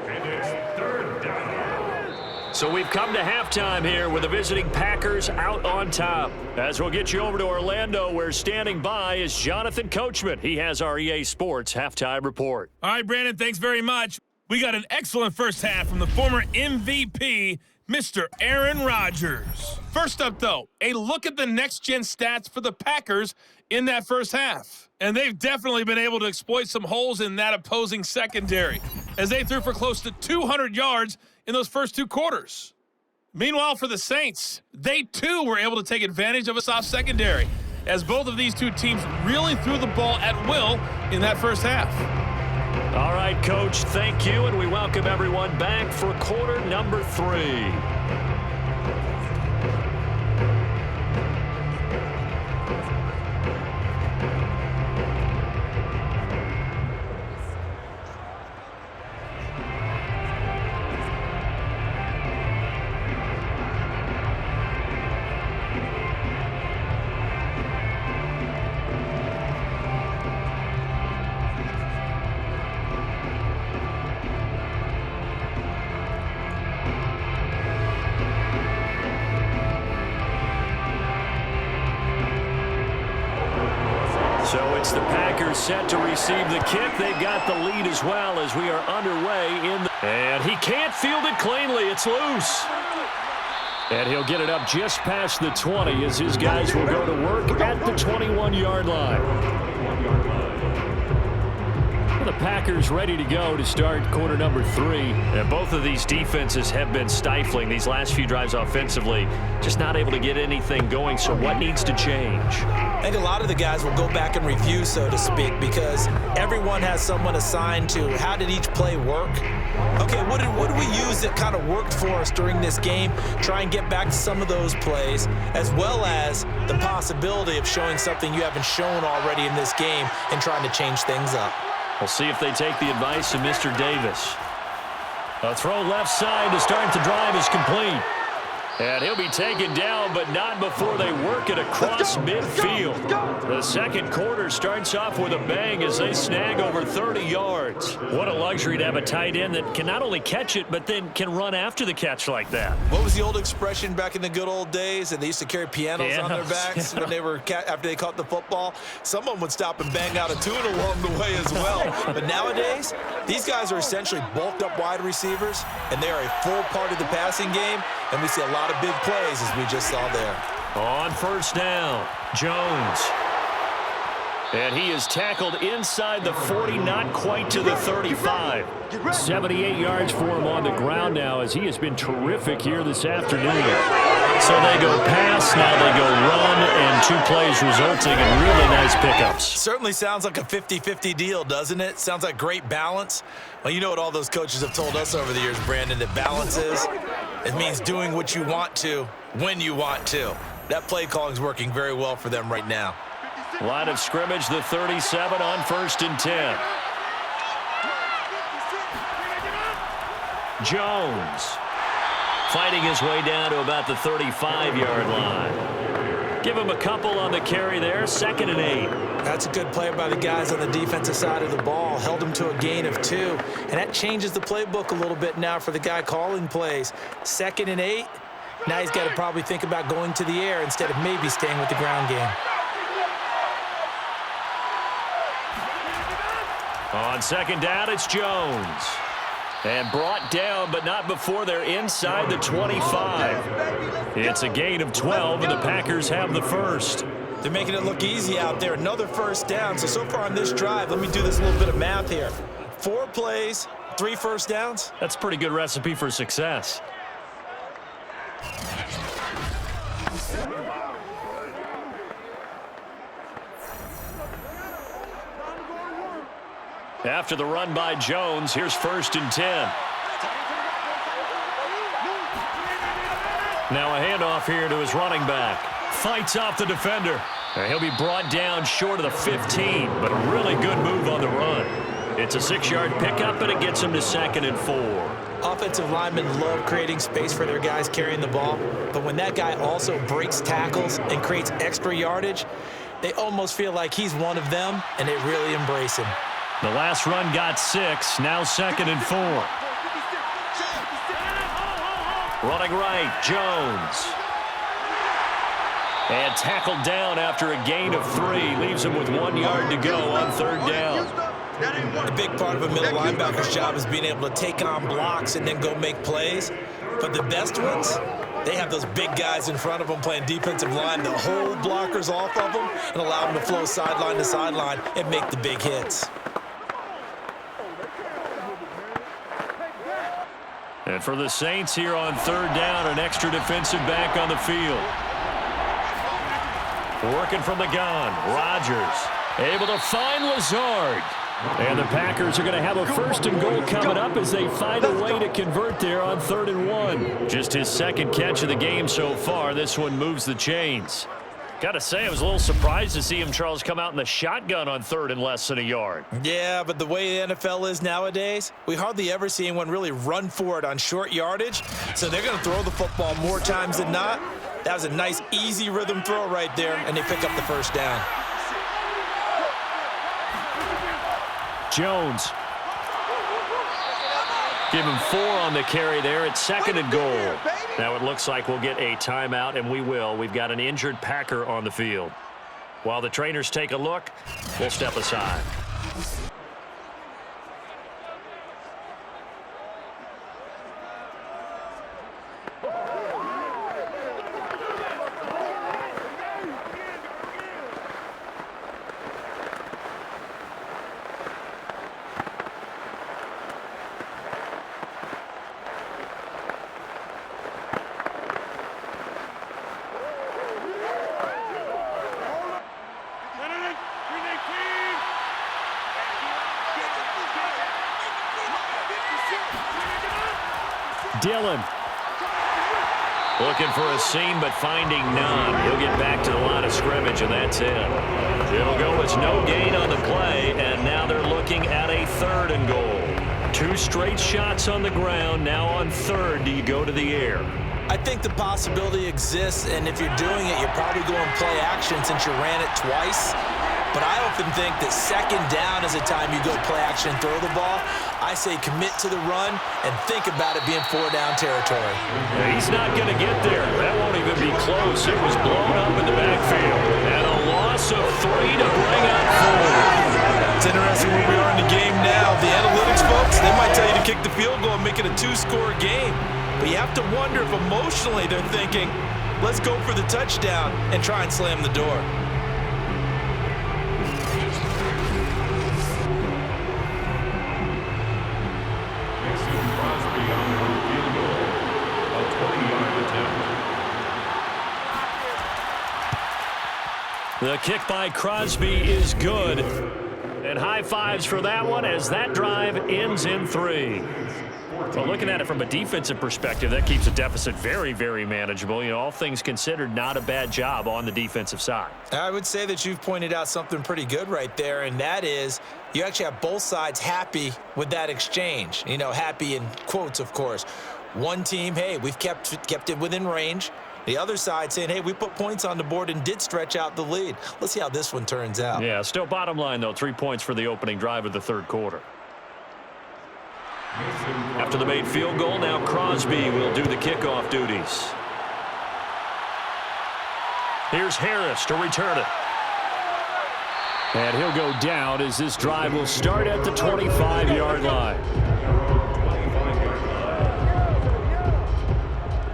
And it's 3rd down. So we've come to halftime here with the visiting Packers out on top. As we'll get you over to Orlando, where standing by is Jonathan Coachman. He has our EA Sports halftime report. All right, Brandon, thanks very much. We got an excellent first half from the former MVP, Mr. Aaron Rodgers. First up, though, a look at the next-gen stats for the Packers in that first half. And they've definitely been able to exploit some holes in that opposing secondary, as they threw for close to 200 yards in those first two quarters. Meanwhile, for the Saints, they too were able to take advantage of a soft secondary, as both of these two teams really threw the ball at will in that first half. All right, Coach, thank you, and we welcome everyone back for quarter number 3. So it's the Packers set to receive the kick. They've got the lead as well as we are underway in the... And he can't field it cleanly. It's loose. And he'll get it up just past the 20 as his guys will go to work at the 21-yard line. The Packers ready to go to start quarter number 3. And both of these defenses have been stifling these last few drives offensively. Just not able to get anything going, so what needs to change? I think a lot of the guys will go back and review, so to speak, because everyone has someone assigned to how did each play work. Okay, what did we use that kind of worked for us during this game? Try and get back to some of those plays, as well as the possibility of showing something you haven't shown already in this game and trying to change things up. We'll see if they take the advice of Mr. Davis. A throw left side to start the drive is complete. And he'll be taken down, but not before they work it across midfield. The second quarter starts off with a bang as they snag over 30 yards. What a luxury to have a tight end that can not only catch it, but then can run after the catch like that. What was the old expression back in the good old days? And they used to carry pianos on their backs when they were after they caught the football. Someone would stop and bang out a tune along the way as well. But nowadays, these guys are essentially bulked up wide receivers, and they are a full part of the passing game. And we see a lot of big plays, as we just saw there. On first down, Jones. And he is tackled inside the 40, not quite to the 35. 78 yards for him on the ground now, as he has been terrific here this afternoon. So they go pass, now they go run, and 2 plays resulting in really nice pickups. Certainly sounds like a 50-50 deal, doesn't it? Sounds like great balance. Well, you know what all those coaches have told us over the years, Brandon, that balance is? It means doing what you want to, when you want to. That play calling is working very well for them right now. Line of scrimmage, the 37 on 1st and 10. Jones fighting his way down to about the 35-yard line. Give him a couple on the carry there, 2nd and 8. That's a good play by the guys on the defensive side of the ball. Held him to a gain of 2. And that changes the playbook a little bit now for the guy calling plays. 2nd and 8. Now he's got to probably think about going to the air instead of maybe staying with the ground game. On 2nd down, it's Jones. And brought down, but not before they're inside the 25. It's a gain of 12, and the Packers have the first. They're making it look easy out there. Another first down. So far on this drive, let me do this little bit of math here. 4 plays, 3 first downs. That's a pretty good recipe for success. After the run by Jones, here's 1st and 10. Now a handoff here to his running back. Fights off the defender. And he'll be brought down short of the 15, but a really good move on the run. It's a 6-yard pickup, and it gets him to 2nd and 4. Offensive linemen love creating space for their guys carrying the ball, but when that guy also breaks tackles and creates extra yardage, they almost feel like he's one of them, and they really embrace him. The last run got 6, now 2nd and 4. Running right, Jones. And tackled down after a gain of 3. Leaves him with 1 yard to go on 3rd down. A big part of a middle linebacker's job is being able to take on blocks and then go make plays. But the best ones, they have those big guys in front of them playing defensive line that hold blockers off of them and allow them to flow sideline to sideline and make the big hits. And for the Saints here on third down, an extra defensive back on the field. Working from the gun, Rodgers able to find Lazard. And the Packers are going to have a 1st and goal coming up as they find a way to convert there on 3rd and 1. Just his second catch of the game so far. This one moves the chains. Got to say, I was a little surprised to see him, Charles, come out in the shotgun on 3rd and less than a yard. Yeah, but the way the NFL is nowadays, we hardly ever see anyone really run for it on short yardage. So they're going to throw the football more times than not. That was a nice, easy rhythm throw right there, and they pick up the 1st down. Jones. Give him 4 on the carry there. It's 2nd and goal. Now it looks like we'll get a timeout, and we will. We've got an injured Packer on the field. While the trainers take a look, we'll step aside. Dillon. Looking for a seam, but finding none. He'll get back to the line of scrimmage, and that's it. It'll go as no gain on the play, and now they're looking at a 3rd and goal. 2 straight shots on the ground. Now on 3rd, do you go to the air? I think the possibility exists, and if you're doing it, you're probably going play action since you ran it twice. But I often think that 2nd down is a time you go play action and throw the ball. I say commit to the run and think about it being 4-down territory. Yeah, he's not going to get there. That won't even be close. It was blown up in the backfield. And a loss of 3 to bring up 4. It's interesting where we are in the game now. The analytics folks, they might tell you to kick the field goal and make it a 2-score game. But you have to wonder if emotionally they're thinking, let's go for the touchdown and try and slam the door. The kick by Crosby is good. And high fives for that one as that drive ends in 3. Well, looking at it from a defensive perspective, that keeps the deficit very, very manageable. You know, all things considered, not a bad job on the defensive side. I would say that you've pointed out something pretty good right there, and that is you actually have both sides happy with that exchange. You know, happy in quotes, of course. One team, hey, we've kept it within range. The other side saying, hey, we put points on the board and did stretch out the lead. Let's see how this one turns out. Yeah, still bottom line, though, 3 points for the opening drive of the 3rd quarter. After the made field goal, now Crosby will do the kickoff duties. Here's Harris to return it. And he'll go down as this drive will start at the 25-yard line.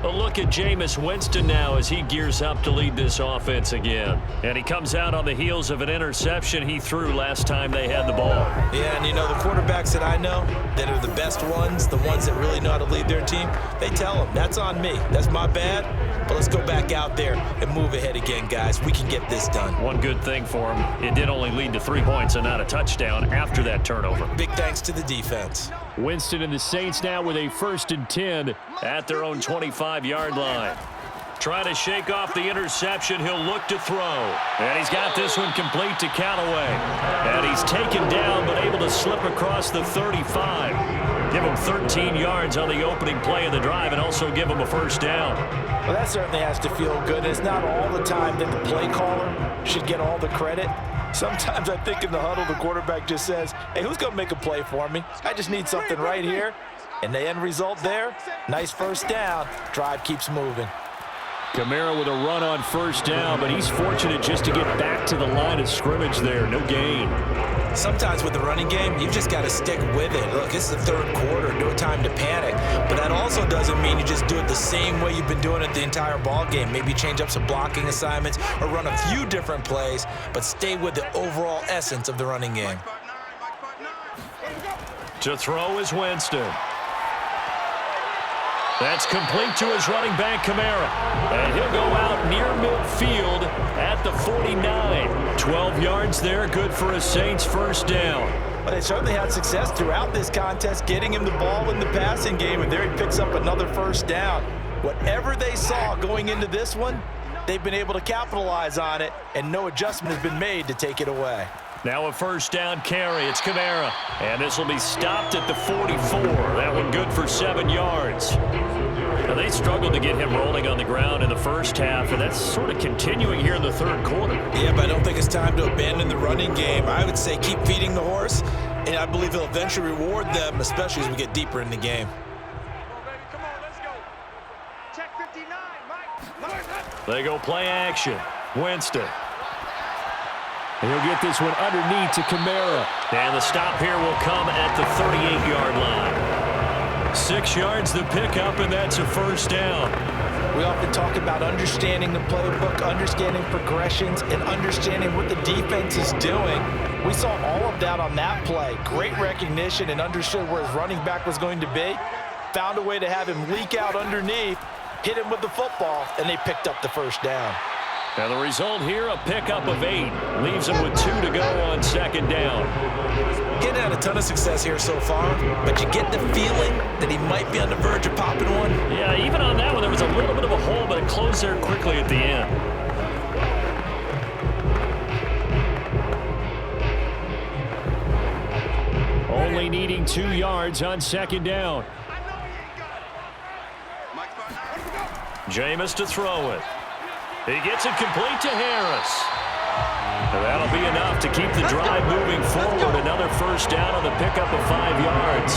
A look at Jameis Winston now as he gears up to lead this offense again. And he comes out on the heels of an interception he threw last time they had the ball. Yeah, and you know, the quarterbacks that I know that are the best ones, the ones that really know how to lead their team, they tell them, that's on me. That's my bad. But let's go back out there and move ahead again, guys. We can get this done. One good thing for him, it did only lead to 3 points and not a touchdown after that turnover. Big thanks to the defense. Winston and the Saints now with a 1st and 10 at their own 25-yard line. Trying to shake off the interception. He'll look to throw. And he's got this one complete to Callaway. And he's taken down but able to slip across the 35. Give him 13 yards on the opening play of the drive and also give him a 1st down. Well, that certainly has to feel good. It's not all the time that the play caller should get all the credit. Sometimes I think in the huddle, the quarterback just says, hey, who's going to make a play for me? I just need something right here. And the end result there, nice 1st down. Drive keeps moving. Kamara with a run on first down, but he's fortunate just to get back to the line of scrimmage there. No gain. Sometimes with the running game, you've just got to stick with it. Look, it's the third quarter, no time to panic. But that also doesn't mean you just do it the same way you've been doing it the entire ball game. Maybe change up some blocking assignments or run a few different plays, but stay with the overall essence of the running game. To throw is Winston. That's complete to his running back, Kamara. And he'll go out near midfield at the 49. 12 yards there, good for a Saints first down. Well, they certainly had success throughout this contest, getting him the ball in the passing game, and there he picks up another first down. Whatever they saw going into this one, they've been able to capitalize on it, and no adjustment has been made to take it away. Now a first down carry. It's Kamara. And this will be stopped at the 44. That one good for 7 yards. Now they struggled to get him rolling on the ground in the first half, and that's sort of continuing here in the third quarter. Yeah, but I don't think it's time to abandon the running game. I would say keep feeding the horse, and I believe he'll eventually reward them, especially as we get deeper in the game. They go play action. Winston. He'll get this one underneath to Kamara. And the stop here will come at the 38-yard line. 6 yards the pickup, and that's a first down. We often talk about understanding the playbook, understanding progressions, and understanding what the defense is doing. We saw all of that on that play. Great recognition and understood where his running back was going to be. Found a way to have him leak out underneath, hit him with the football, and they picked up the first down. Now the result here, a pickup of 8. Leaves him with 2 to go on second down. Getting had a ton of success here so far, but you get the feeling that he might be on the verge of popping one. Yeah, even on that one, there was a little bit of a hole, but it closed there quickly at the end. Only needing 2 yards on second down. Jameis to throw it. He gets it complete to Harris. And that'll be enough to keep the drive moving forward. Another first down on the pickup of 5 yards.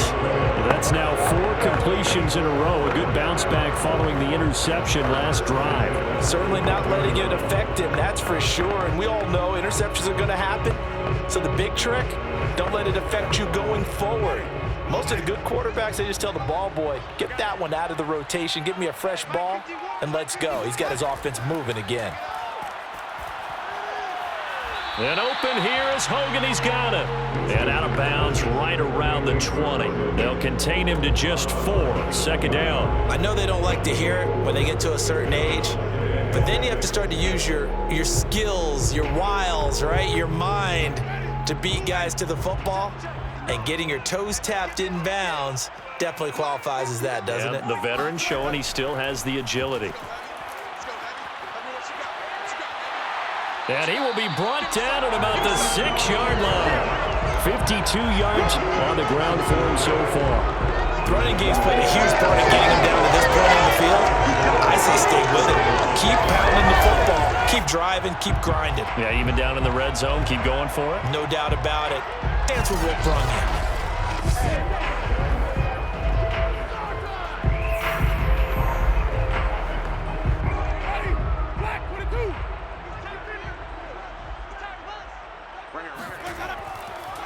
That's now 4 completions in a row. A good bounce back following the interception last drive. Certainly not letting it affect him, that's for sure. And we all know interceptions are going to happen. So the big trick, don't let it affect you going forward. Most of the good quarterbacks, they just tell the ball boy, get that one out of the rotation, give me a fresh ball, and let's go. He's got his offense moving again. And open here is Hogan. He's got it. And out of bounds right around the 20. They'll contain him to just 4. Second down. I know they don't like to hear it when they get to a certain age, but then you have to start to use your skills, your wiles, right, your mind to beat guys to the football. And getting your toes tapped in bounds definitely qualifies as that, doesn't it? The veteran showing he still has the agility. And he will be brought down at about the 6-yard line. 52 yards on the ground for him so far. The running game's played a huge part in getting him down to this point on the field. I say stay with it. Keep pounding the football. Keep driving. Keep grinding. Yeah, even down in the red zone, keep going for it. No doubt about it. That's what Rick brung you.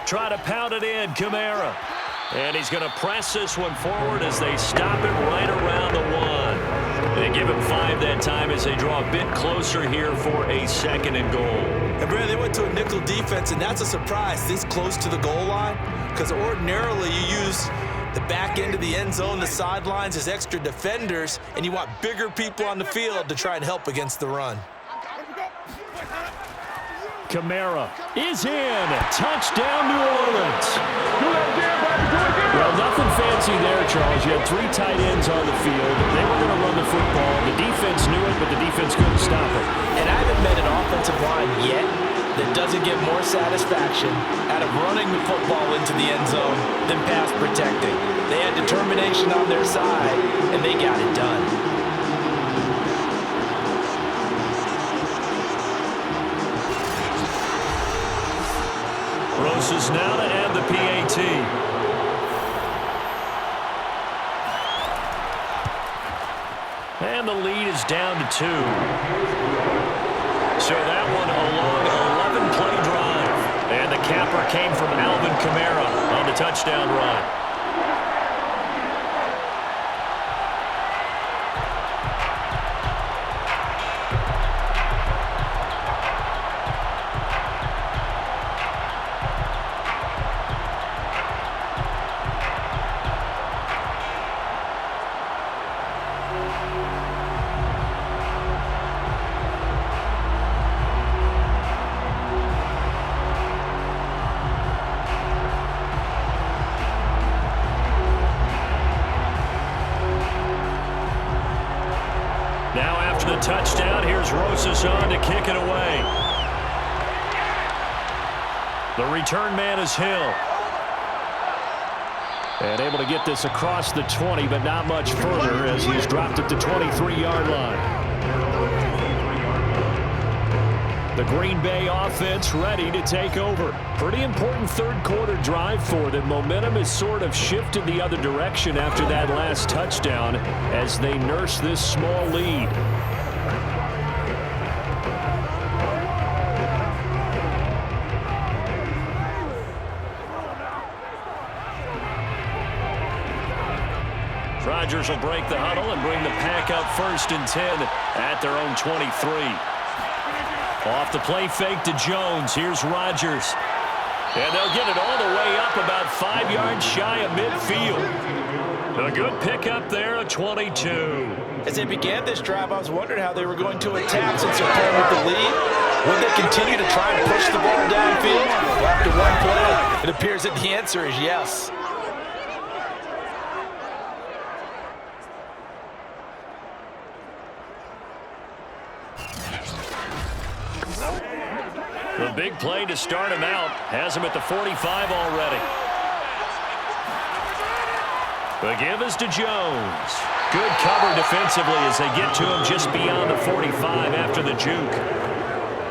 Try to pound it in, Kamara. And he's going to press this one forward as they stop it right around the 1. They give him 5 that time as they draw a bit closer here for a 2nd and goal. And Brad, they went to a nickel defense, and that's a surprise this close to the goal line, because ordinarily you use the back end of the end zone, the sidelines as extra defenders, and you want bigger people on the field to try and help against the run. Kamara is in. Touchdown, New Orleans. Well, nothing fancy there, Charles. You had 3 tight ends on the field. They were going to run the football. The defense knew it, but the defense couldn't stop it. And I haven't met an offensive line yet that doesn't get more satisfaction out of running the football into the end zone than pass protecting. They had determination on their side, and they got it done. Roses now to add the PAT. And and the lead is down to 2. So that one a long 11-play drive. And the capper came from Alvin Kamara on the touchdown run. Now after the touchdown, here's Rosas on to kick it away. The return man is Hill. And able to get this across the 20, but not much further as he's dropped at the 23-yard line. The Green Bay offense ready to take over. Pretty important third-quarter drive for them. Momentum has sort of shifted the other direction after that last touchdown as they nurse this small lead. Rodgers will break the huddle and bring the pack up 1st and 10 at their own 23. Off the play fake to Jones. Here's Rodgers. And they'll get it all the way up about 5 yards shy of midfield. A good pickup there, a 22. As they began this drive, I was wondering how they were going to attack since they're playing with the lead. Would they continue to try and push the ball downfield? Well, after one play, it appears that the answer is yes. The big play to start him out has him at the 45 already. The give is to Jones. Good cover defensively as they get to him just beyond the 45 after the juke.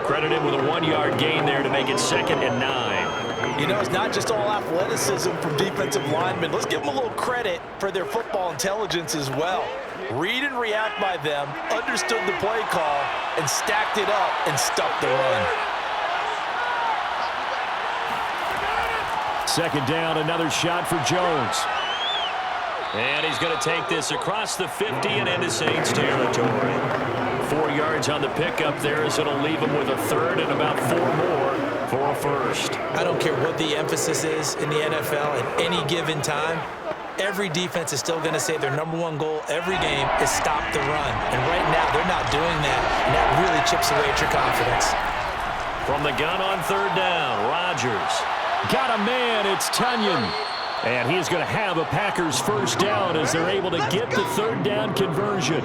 Credit him with a 1-yard gain there to make it 2nd and 9. You know, it's not just all athleticism from defensive linemen. Let's give them a little credit for their football intelligence as well. Read and react by them, understood the play call, and stacked it up and stuffed the run. 2nd down, another shot for Jones. And he's going to take this across the 50 and into Saints territory. 4 yards on the pickup there as it'll leave him with a 3rd and about 4 more for a 1st. I don't care what the emphasis is in the NFL at any given time. Every defense is still going to say their #1 goal every game is stop the run. And right now, they're not doing that, and that really chips away at your confidence. From the gun on 3rd down, Rodgers. Got a man, it's Tunyon. And he's going to have a Packers 1st down as they're able to get the 3rd down conversion.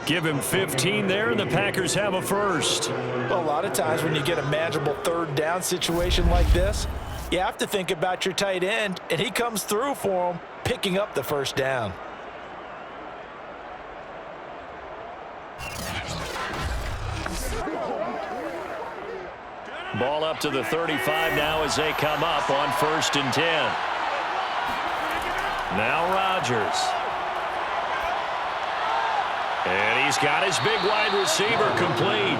Give him 15 there, and the Packers have a 1st. Well, a lot of times when you get a manageable 3rd down situation like this, you have to think about your tight end, and he comes through for him, picking up the 1st down. Ball up to the 35 now as they come up on 1st and 10. Now Rodgers. And he's got his big wide receiver complete.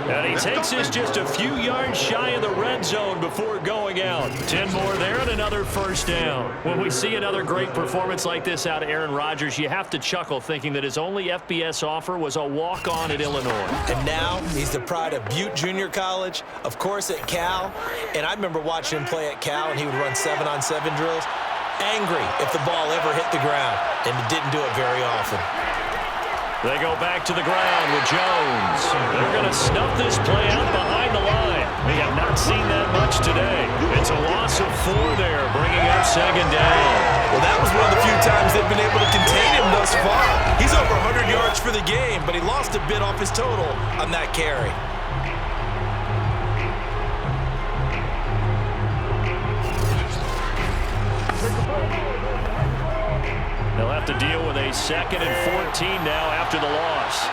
And he takes this just a few yards shy of the red zone before going out. 10 more there and another 1st down. When we see another great performance like this out of Aaron Rodgers, you have to chuckle thinking that his only FBS offer was a walk-on at Illinois. And now he's the pride of Butte Junior College, of course at Cal. And I remember watching him play at Cal, and he would run 7-on-7 drills. Angry if the ball ever hit the ground, and it didn't do it very often. They go back to the ground with Jones. They're going to snuff this play out behind the line. We have not seen that much today. It's a loss of 4 there, bringing up 2nd down. Well, that was one of the few times they've been able to contain him thus far. He's over 100 yards for the game, but he lost a bit off his total on that carry. They'll have to deal with a 2nd and 14 now after the loss.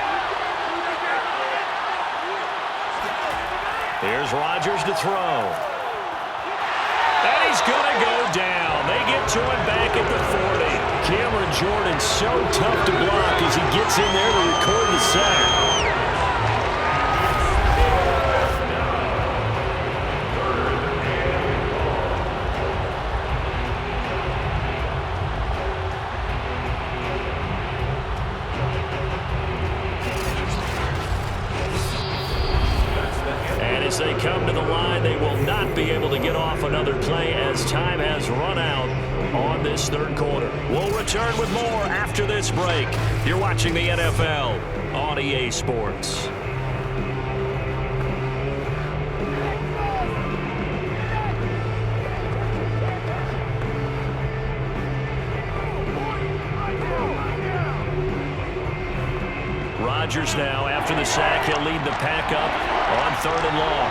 Here's Rodgers to throw. And he's going to go down. They get to him back at the 40. Cameron Jordan so tough to block as he gets in there to record the sack. As they come to the line, they will not be able to get off another play as time has run out on this third quarter. We'll return with more after this break. You're watching the NFL on EA Sports. Rodgers now, after the sack, he'll lead the pack up on 3rd and long.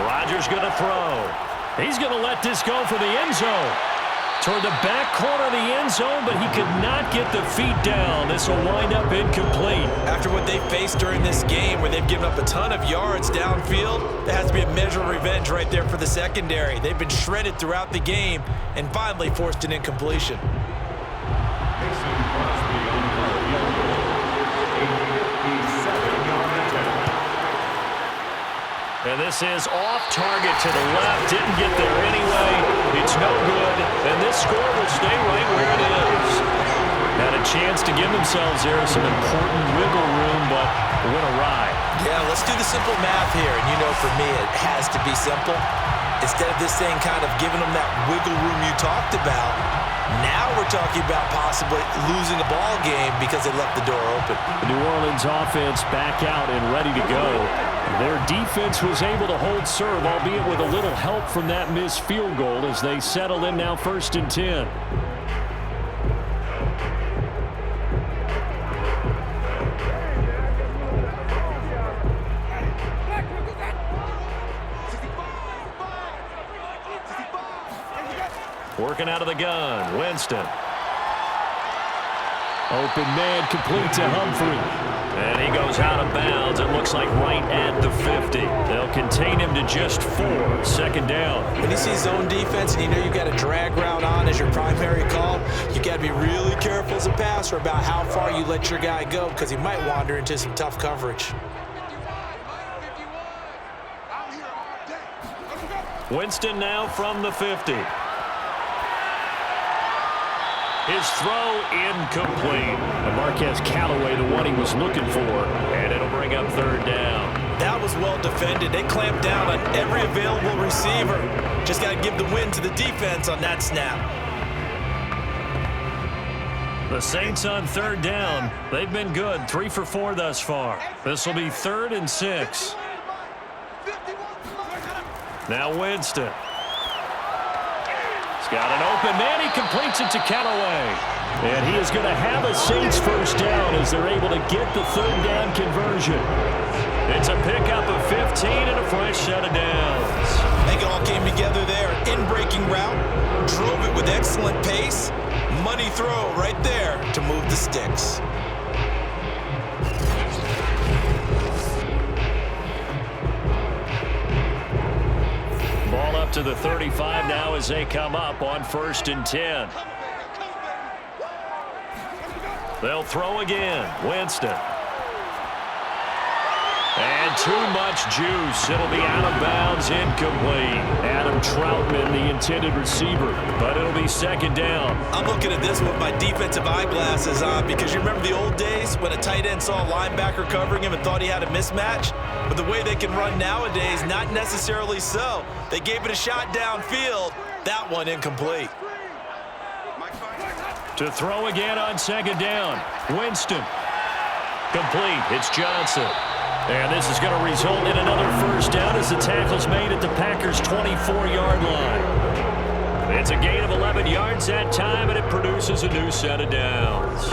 Rodgers going to throw. He's going to let this go for the end zone. Toward the back corner of the end zone, but he could not get the feet down. This will wind up incomplete. After what they faced during this game where they've given up a ton of yards downfield, there has to be a measure of revenge right there for the secondary. They've been shredded throughout the game and finally forced an incompletion. And this is off target to the left. Didn't get there anyway. It's no good. And this score will stay right where it is. Had a chance to give themselves there some important wiggle room, but went awry. Yeah, let's do the simple math here. And you know, for me, it has to be simple. Instead of this thing kind of giving them that wiggle room you talked about, now we're talking about possibly losing a ball game because they left the door open. The New Orleans offense back out and ready to go. Their defense was able to hold serve, albeit with a little help from that missed field goal as they settle in now 1st and 10. Working out of the gun, Winston. Open man, complete to Humphrey. And he goes out of bounds. It looks like right at the 50. They'll contain him to just 4. 2nd down. When you see zone defense and you know you've got a drag route on as your primary call, you got to be really careful as a passer about how far you let your guy go because he might wander into some tough coverage. Winston now from the 50. His throw incomplete. And Marquez Callaway, the one he was looking for. And it'll bring up 3rd down. That was well defended. They clamped down on every available receiver. Just got to give the win to the defense on that snap. The Saints on 3rd down. They've been good. 3 for 4 thus far. This will be 3rd and 6. Now Winston. He's got an open man. He completes it to Callaway. And he is going to have a Saints 1st down as they're able to get the 3rd down conversion. It's a pickup of 15 and a fresh set of downs. I think it all came together there. In-breaking route. Drove it with excellent pace. Money throw right there to move the sticks. Ball up to the 35 now as they come up on 1st and 10. They'll throw again. Winston. And too much juice. It'll be out of bounds, incomplete. Adam Troutman, the intended receiver, but it'll be 2nd down. I'm looking at this with my defensive eyeglasses on because you remember the old days when a tight end saw a linebacker covering him and thought he had a mismatch? But the way they can run nowadays, not necessarily so. They gave it a shot downfield. That one incomplete. To throw again on 2nd down. Winston. Complete. It's Johnson. And this is going to result in another 1st down as the tackle's made at the Packers' 24-yard line. It's a gain of 11 yards that time, and it produces a new set of downs.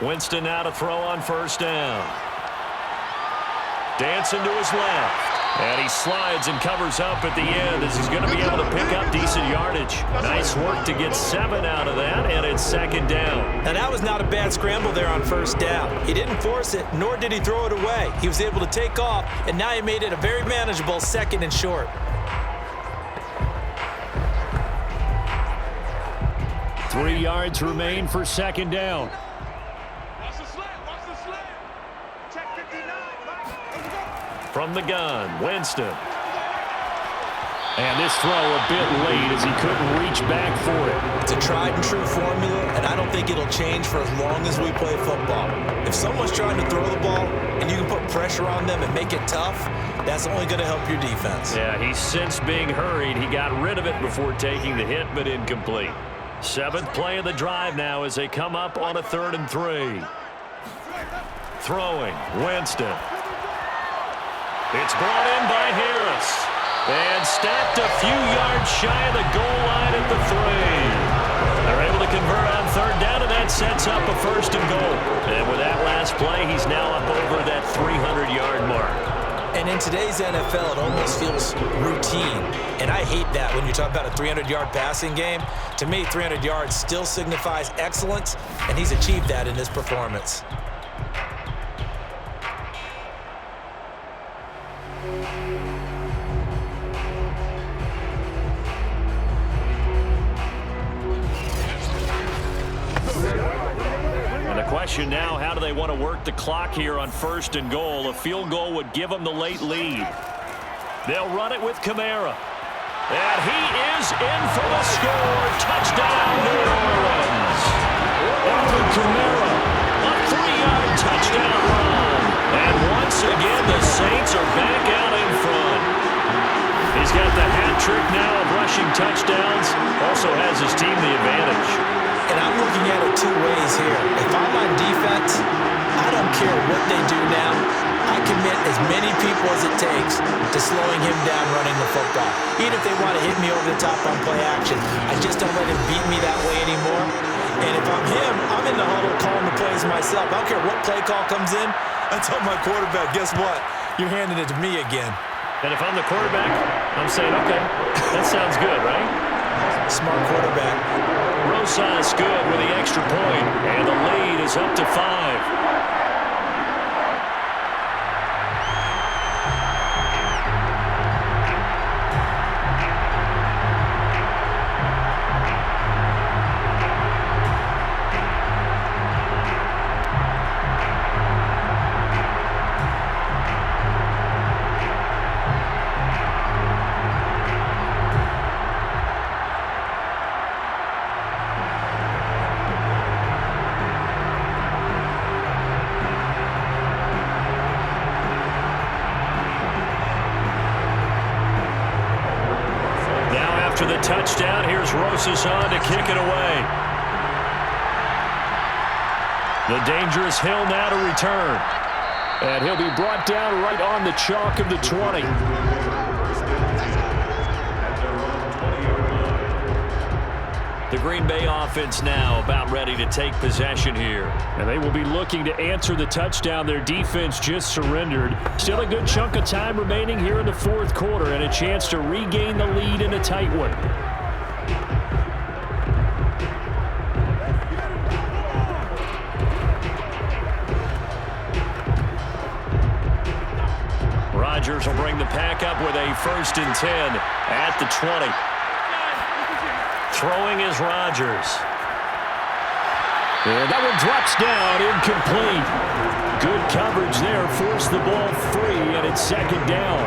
Winston now to throw on 1st down. Dancing to his left. And he slides and covers up at the end as he's going to be able to pick up decent yardage. Nice work to get 7 out of that, and it's second down. Now, that was not a bad scramble there on first down. He didn't force it, nor did he throw it away. He was able to take off, and now he made it a very manageable 2nd and short. 3 yards remain for second down. From the gun, Winston. And this throw a bit late as he couldn't reach back for it. It's a tried-and-true formula, and I don't think it'll change for as long as we play football. If someone's trying to throw the ball and you can put pressure on them and make it tough, that's only going to help your defense. Yeah, he's since being hurried. He got rid of it before taking the hit, but incomplete. 7th play of the drive now as they come up on a 3rd and 3. Throwing, Winston. It's brought in by Harris. And stepped a few yards shy of the goal line at the 3. They're able to convert on 3rd down, and that sets up a 1st and goal. And with that last play, he's now up over that 300-yard mark. And in today's NFL, it almost feels routine. And I hate that when you talk about a 300-yard passing game. To me, 300 yards still signifies excellence, and he's achieved that in this performance. Question now, how do they want to work the clock here on 1st and goal? A field goal would give them the late lead. They'll run it with Kamara. And he is in for the score. Touchdown, New Orleans. Alvin Kamara, a 3-yard touchdown run. And once again, the Saints are back out in front. He's got the hat trick now of rushing touchdowns. Also has his team the advantage. And I'm looking at it 2 ways here. If I'm on defense, I don't care what they do now. I commit as many people as it takes to slowing him down running the football. Even if they want to hit me over the top on play action, I just don't let him beat me that way anymore. And if I'm him, I'm in the huddle calling the plays myself. I don't care what play call comes in. I tell my quarterback, guess what? You're handing it to me again. And if I'm the quarterback, I'm saying, okay, that sounds good, right? Smart quarterback. Rosas good with the extra point, and the lead is up to 5. After the touchdown, here's Rosas on to kick it away. The dangerous Hill now to return. And he'll be brought down right on the chalk of the 20. The Green Bay offense now about ready to take possession here. And they will be looking to answer the touchdown their defense just surrendered. Still a good chunk of time remaining here in the 4th quarter and a chance to regain the lead in a tight one. Rodgers will bring the pack up with a 1st and 10 at the 20. Throwing is Rodgers. And that one drops down, incomplete. Good coverage there, forced the ball free, and it's 2nd down.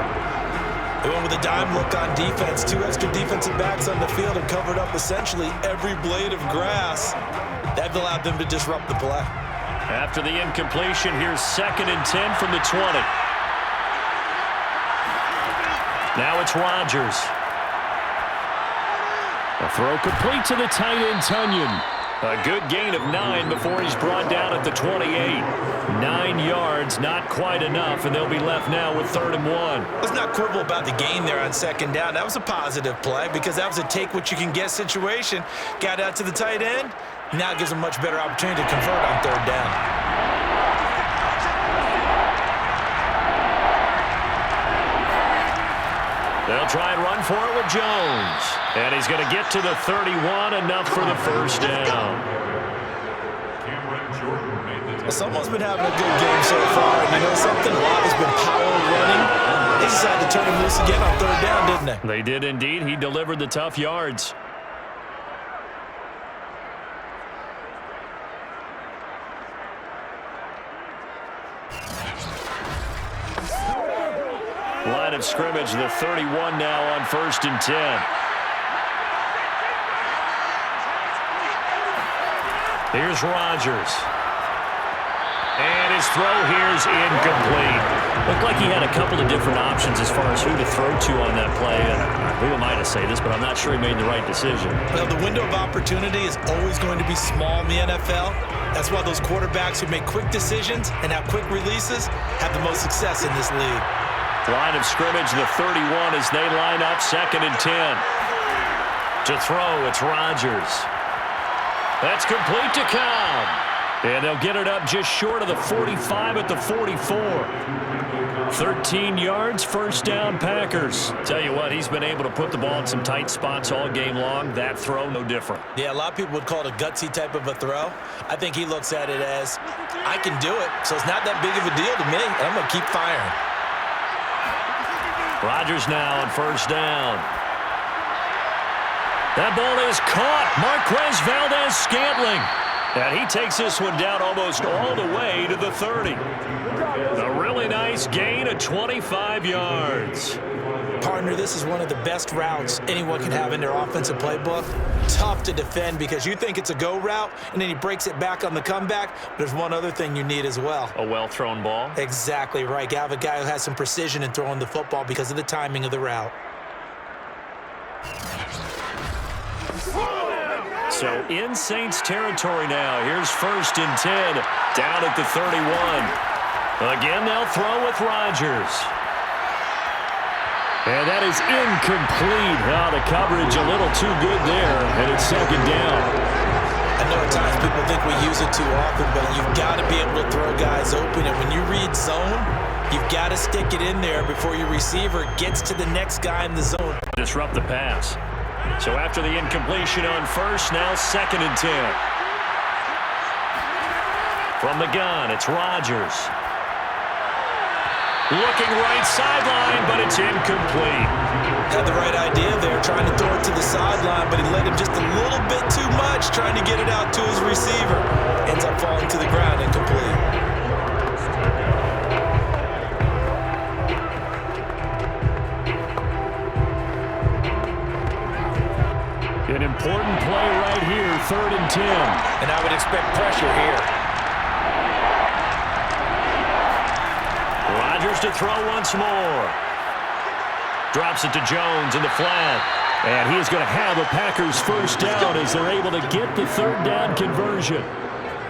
They went with a dime look on defense. 2 extra defensive backs on the field and covered up essentially every blade of grass. That allowed them to disrupt the play. After the incompletion, here's 2nd and 10 from the 20. Now it's Rodgers. A throw complete to the tight end, Tunyon. A good gain of 9 before he's brought down at the 28. 9 yards, not quite enough, and they'll be left now with 3rd and 1. Let's not quibble about the gain there on 2nd down. That was a positive play because that was a take-what-you-can-get situation. Got out to the tight end. Now it gives them a much better opportunity to convert on 3rd down. They'll try and run for it with Jones. And he's going to get to the 31, enough for the first down. Well, someone's been having a good game so far. And you know something? A lot has been power running. They decided to turn him loose again on third down, didn't they? They did indeed. He delivered the tough yards. Line of scrimmage, the 31 now on 1st and 10. Here's Rodgers. And his throw here is incomplete. Looked like he had a couple of different options as far as who to throw to on that play. And who am I to say this, but I'm not sure he made the right decision. Well, the window of opportunity is always going to be small in the NFL. That's why those quarterbacks who make quick decisions and have quick releases have the most success in this league. Line of scrimmage, the 31 as they line up 2nd and 10. To throw, it's Rodgers. That's complete to Cobb. And they'll get it up just short of the 45 at the 44. 13 yards, first down, Packers. Tell you what, he's been able to put the ball in some tight spots all game long. That throw, no different. Yeah, a lot of people would call it a gutsy type of a throw. I think he looks at it as, I can do it, so it's not that big of a deal to me, and I'm going to keep firing. Rodgers now on 1st down. That ball is caught. Marquez Valdez-Scantling. And he takes this one down almost all the way to the 30. A really nice gain of 25 yards. Partner, this is one of the best routes anyone can have in their offensive playbook. Tough to defend because you think it's a go route, and then he breaks it back on the comeback. There's one other thing you need as well. A well-thrown ball? Exactly right. You have a guy who has some precision in throwing the football because of the timing of the route. So in Saints territory now. Here's 1st and 10 down at the 31. Again, they'll throw with Rodgers. And that is incomplete. The coverage a little too good there, and it's 2nd down. I know at times people think we use it too often, but you've got to be able to throw guys open. And when you read zone, you've got to stick it in there before your receiver gets to the next guy in the zone. Disrupt the pass. So after the incompletion on 1st, now 2nd and 10. From the gun, it's Rodgers. Looking right sideline, but it's incomplete. Had the right idea there, trying to throw it to the sideline, but he let him just a little bit too much, trying to get it out to his receiver. Ends up falling to the ground, incomplete. An important play right here, 3rd and 10. And I would expect pressure here. Rodgers to throw once more. Drops it to Jones in the flat. And he is going to have a Packers first down as they're able to get the 3rd down conversion.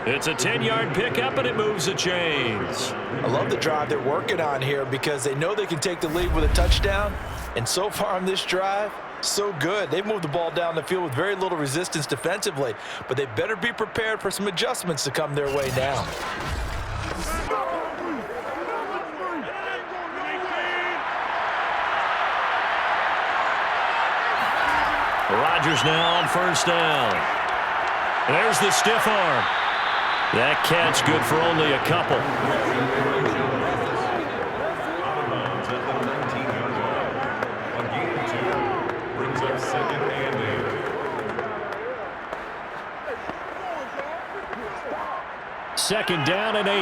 It's a 10-yard pickup, and it moves the chains. I love the drive they're working on here because they know they can take the lead with a touchdown. And so far on this drive, so good. They've moved the ball down the field with very little resistance defensively, but they better be prepared for some adjustments to come their way now. Rodgers now on 1st down. There's the stiff arm. That catch good for only a couple. Second down and 8.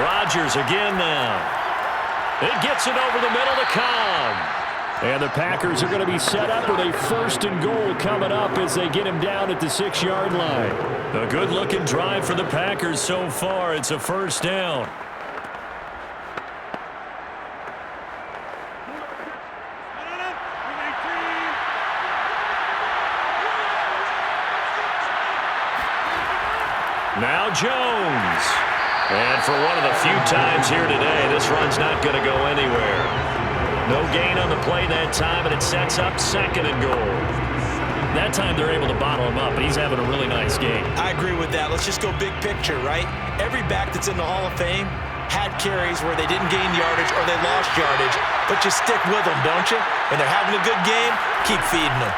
Rodgers again now. It gets it over the middle to Cobb. And the Packers are going to be set up with a 1st and goal coming up as they get him down at the 6-yard line. A good-looking drive for the Packers so far. It's a 1st down. Now Jones. And for one of the few times here today, this run's not going to go anywhere. No gain on the play that time, and it sets up 2nd and goal. That time they're able to bottle him up, and he's having a really nice game. I agree with that. Let's just go big picture, right? Every back that's in the Hall of Fame had carries where they didn't gain yardage or they lost yardage, but you stick with them, don't you? When they're having a good game, keep feeding them.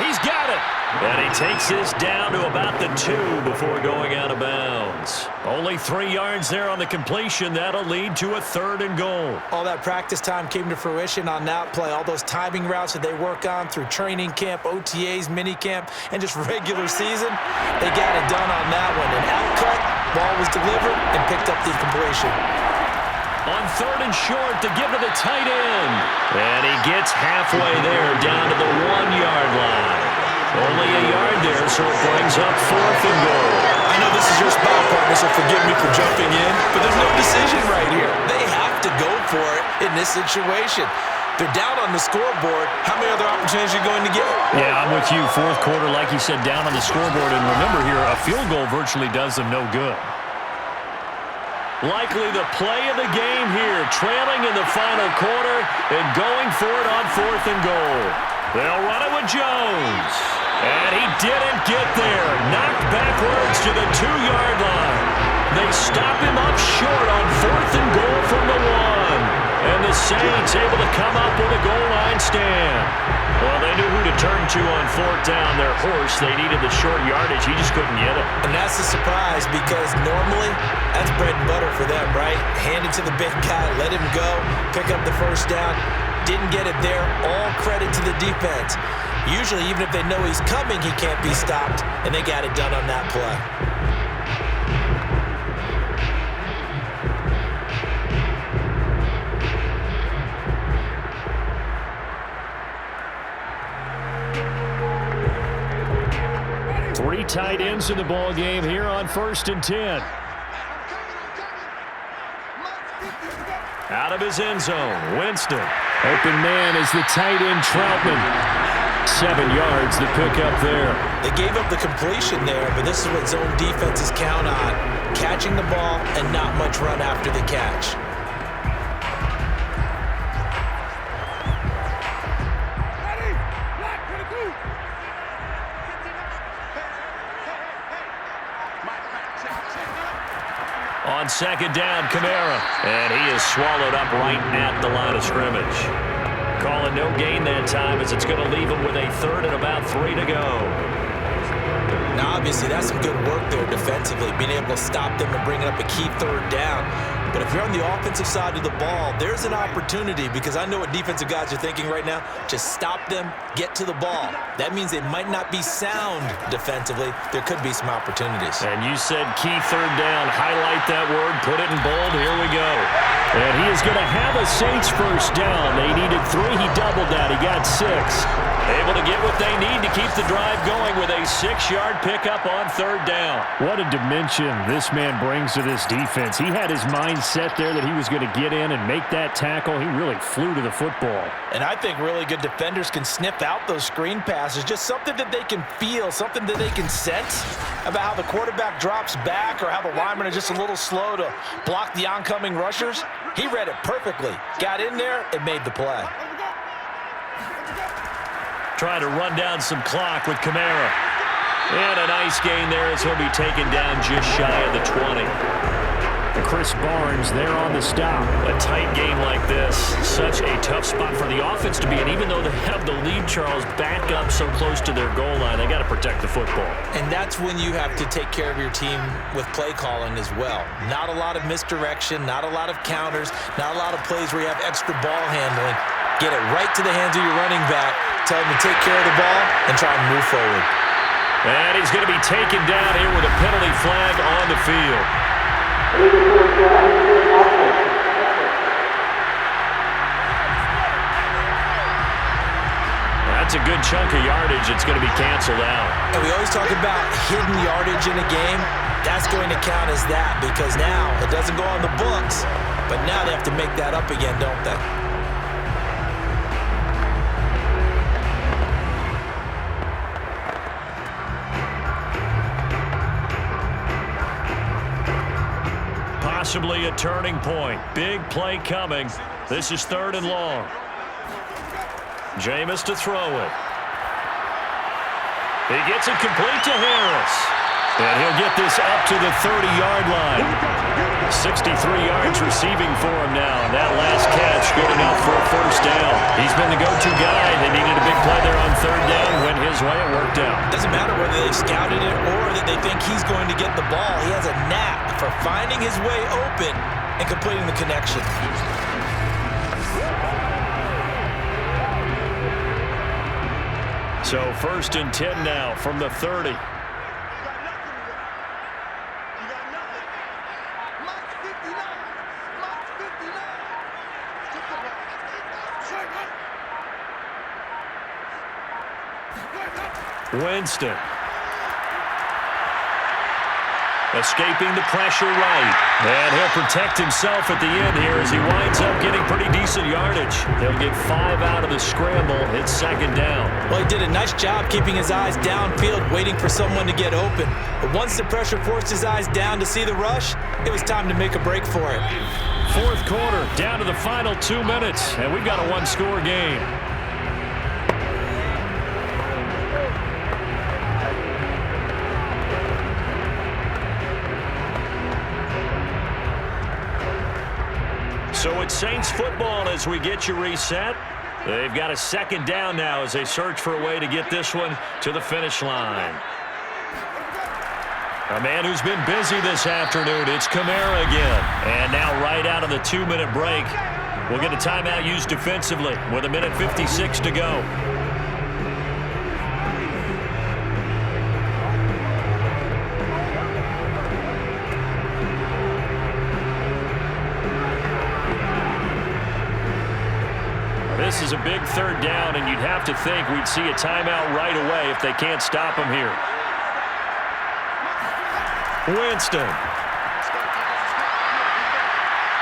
He's got it. And he takes this down to about the 2 before going out of bounds. Only 3 yards there on the completion. That'll lead to a 3rd and goal. All that practice time came to fruition on that play. All those timing routes that they work on through training camp, OTAs, minicamp, and just regular season, they got it done on that one. An out-cut, ball was delivered, and picked up the completion. On 3rd and short to give to the tight end. And he gets halfway there down to the 1-yard line. Only a yard there, so it brings up 4th and goal. I know this is your spot, partner, so forgive me for jumping in, but there's no decision right here. They have to go for it in this situation. They're down on the scoreboard. How many other opportunities are you going to get? Yeah, I'm with you. 4th quarter, like you said, down on the scoreboard. And remember here, a field goal virtually does them no good. Likely the play of the game here, trailing in the final quarter and going for it on 4th and goal. They'll run it with Jones. And he didn't get there. Knocked backwards to the 2-yard line. They stop him up short on 4th and goal from the 1. And the Saints able to come up with a goal line stand. Well, they knew who to turn to on 4th down. Their horse, they needed the short yardage. He just couldn't get it. And that's a surprise because normally that's bread and butter for them, right? Hand it to the big guy, let him go, pick up the 1st down. Didn't get it there. All credit to the defense. Usually, even if they know he's coming, he can't be stopped, and they got it done on that play. Three tight ends in the ball game here on 1st and 10. Out of his end zone, Winston. Open man is the tight end, Troutman. 7 yards the pickup there. They gave up the completion there, but this is what zone defenses count on. Catching the ball and not much run after the catch. On 2nd down, Kamara. And he is swallowed up right at the line of scrimmage. Calling no gain that time as it's going to leave him with a 3rd and about 3 to go. Now, obviously, that's some good work there defensively, being able to stop them and bringing up a key 3rd down. But if you're on the offensive side of the ball, there's an opportunity because I know what defensive guys are thinking right now. Just stop them, get to the ball. That means they might not be sound defensively. There could be some opportunities. And you said key 3rd down. Highlight that word. Put it in bold. Here we go. And he is going to have a Saints 1st down. They needed 3. He doubled that. He got 6. Able to get what they need to keep the drive going with a 6-yard pickup on 3rd down. What a dimension this man brings to this defense. He had his mind set there that he was going to get in and make that tackle. He really flew to the football. And I think really good defenders can sniff out those screen passes. Just something that they can feel, something that they can sense about how the quarterback drops back or how the linemen are just a little slow to block the oncoming rushers. He read it perfectly. Got in there and made the play. Trying to run down some clock with Kamara. And a nice gain there as he'll be taken down just shy of the 20. Chris Barnes there on the stop. A tight game like this, such a tough spot for the offense to be in. Even though they have the lead, Charles, back up so close to their goal line, they got to protect the football. And that's when you have to take care of your team with play calling as well. Not a lot of misdirection, not a lot of counters, not a lot of plays where you have extra ball handling. Get it right to the hands of your running back. Tell him to take care of the ball and try and move forward. And he's going to be taken down here with a penalty flag on the field. That's a good chunk of yardage. It's going to be canceled out. And we always talk about hidden yardage in a game. That's going to count as that because now it doesn't go on the books, but now they have to make that up again, don't they? Possibly a turning point. Big play coming. This is 3rd and long. Jameis to throw it. He gets it complete to Harris. And he'll get this up to the 30-yard line. 63 yards receiving for him now. And that last catch good enough for a first down. He's been the go-to guy. They needed a big play there on third down. Went his way. It worked out. Doesn't matter whether they scouted it or that they think he's going to get the ball. He has a knack for finding his way open and completing the connection. So 1st and 10 now from the 30. Winston. Escaping the pressure right. And he'll protect himself at the end here as he winds up getting pretty decent yardage. He'll get 5 out of the scramble. It's 2nd down. Well, he did a nice job keeping his eyes downfield, waiting for someone to get open. But once the pressure forced his eyes down to see the rush, it was time to make a break for it. 4th quarter, down to the final 2 minutes, and we've got a one-score game. So it's Saints football as we get you reset. They've got a 2nd down now as they search for a way to get this one to the finish line. A man who's been busy this afternoon, it's Kamara again. And now right out of the 2-minute break, we'll get a timeout used defensively with 1:56 to go. This is a big 3rd down, and you'd have to think we'd see a timeout right away if they can't stop him here. Winston.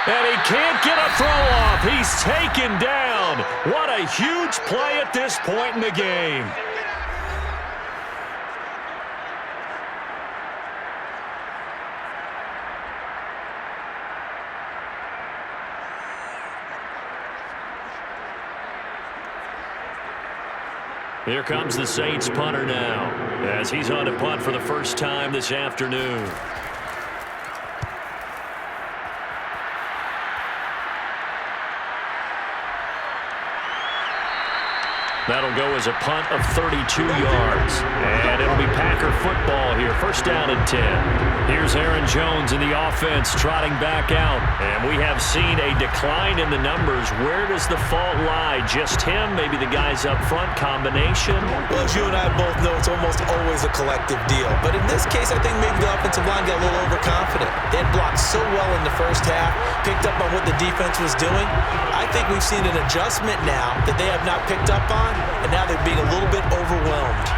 And he can't get a throw off. He's taken down. What a huge play at this point in the game. Here comes the Saints punter now as he's on to punt for the first time this afternoon. That'll go as a punt of 32 yards. And it'll be Packer football here. 1st down and 10. Here's Aaron Jones in the offense trotting back out. And we have seen a decline in the numbers. Where does the fault lie? Just him? Maybe the guys up front? Combination? Well, as you and I both know, it's almost always a collective deal. But in this case, I think maybe the offensive line got a little overconfident. They had blocked so well in the first half, picked up on what the defense was doing. I think we've seen an adjustment now that they have not picked up on, and now they're being a little bit overwhelmed.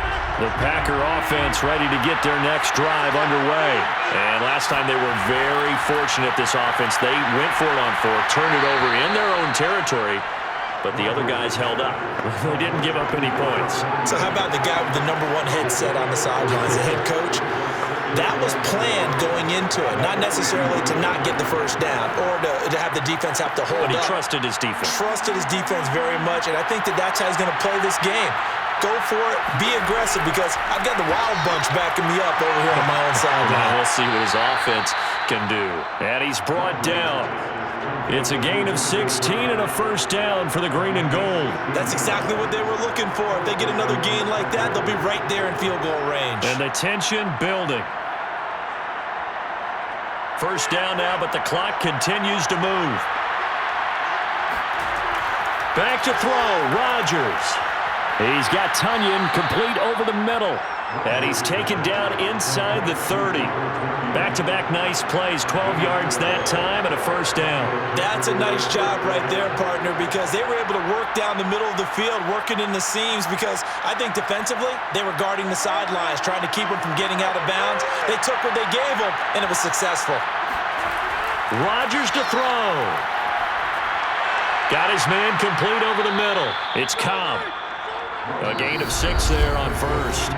The Packer offense ready to get their next drive underway. And last time they were very fortunate, this offense. They went for it on 4th, turned it over in their own territory, but the other guys held up. They didn't give up any points. So how about the guy with the #1 headset on the sidelines, the head coach? That was planned going into it, not necessarily to not get the first down or to have the defense have to hold up. But he trusted his defense. Trusted his defense very much, and I think that's how he's going to play this game. Go for it, be aggressive, because I've got the Wild Bunch backing me up over here on my own sideline. We'll see what his offense can do. And he's brought down. It's a gain of 16 and a first down for the green and gold. That's exactly what they were looking for. If they get another gain like that, they'll be right there in field goal range. And the tension building. First down now, but the clock continues to move. Back to throw, Rodgers. He's got Tunyon complete over the middle. And he's taken down inside the 30. Back-to-back nice plays, 12 yards that time and a first down. That's a nice job right there, partner, because they were able to work down the middle of the field, working in the seams, because I think defensively they were guarding the sidelines, trying to keep them from getting out of bounds. They took what they gave them, and it was successful. Rodgers to throw. Got his man complete over the middle. It's Cobb. A gain of 6 there on first.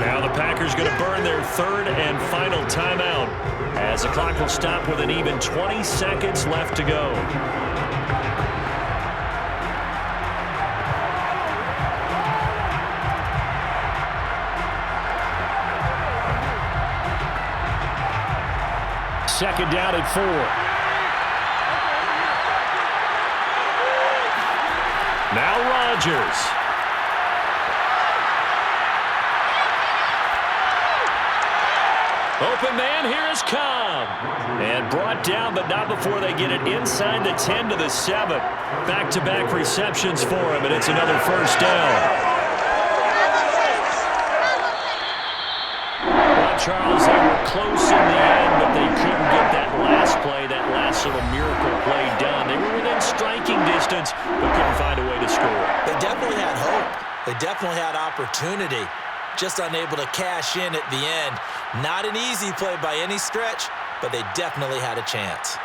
Now the Packers going to burn their 3rd and final timeout as the clock will stop with an even 20 seconds left to go. second down and 4. Now Rodgers. Open man, here is Cobb. And brought down, but not before they get it inside the 10 to the 7. Back-to-back receptions for him, and it's another first down. Charles, they were close in the end, but they couldn't get that last play, that last little miracle play done. They were within striking distance, but couldn't find a way to score. They definitely had hope. They definitely had opportunity. Just unable to cash in at the end. Not an easy play by any stretch, but they definitely had a chance.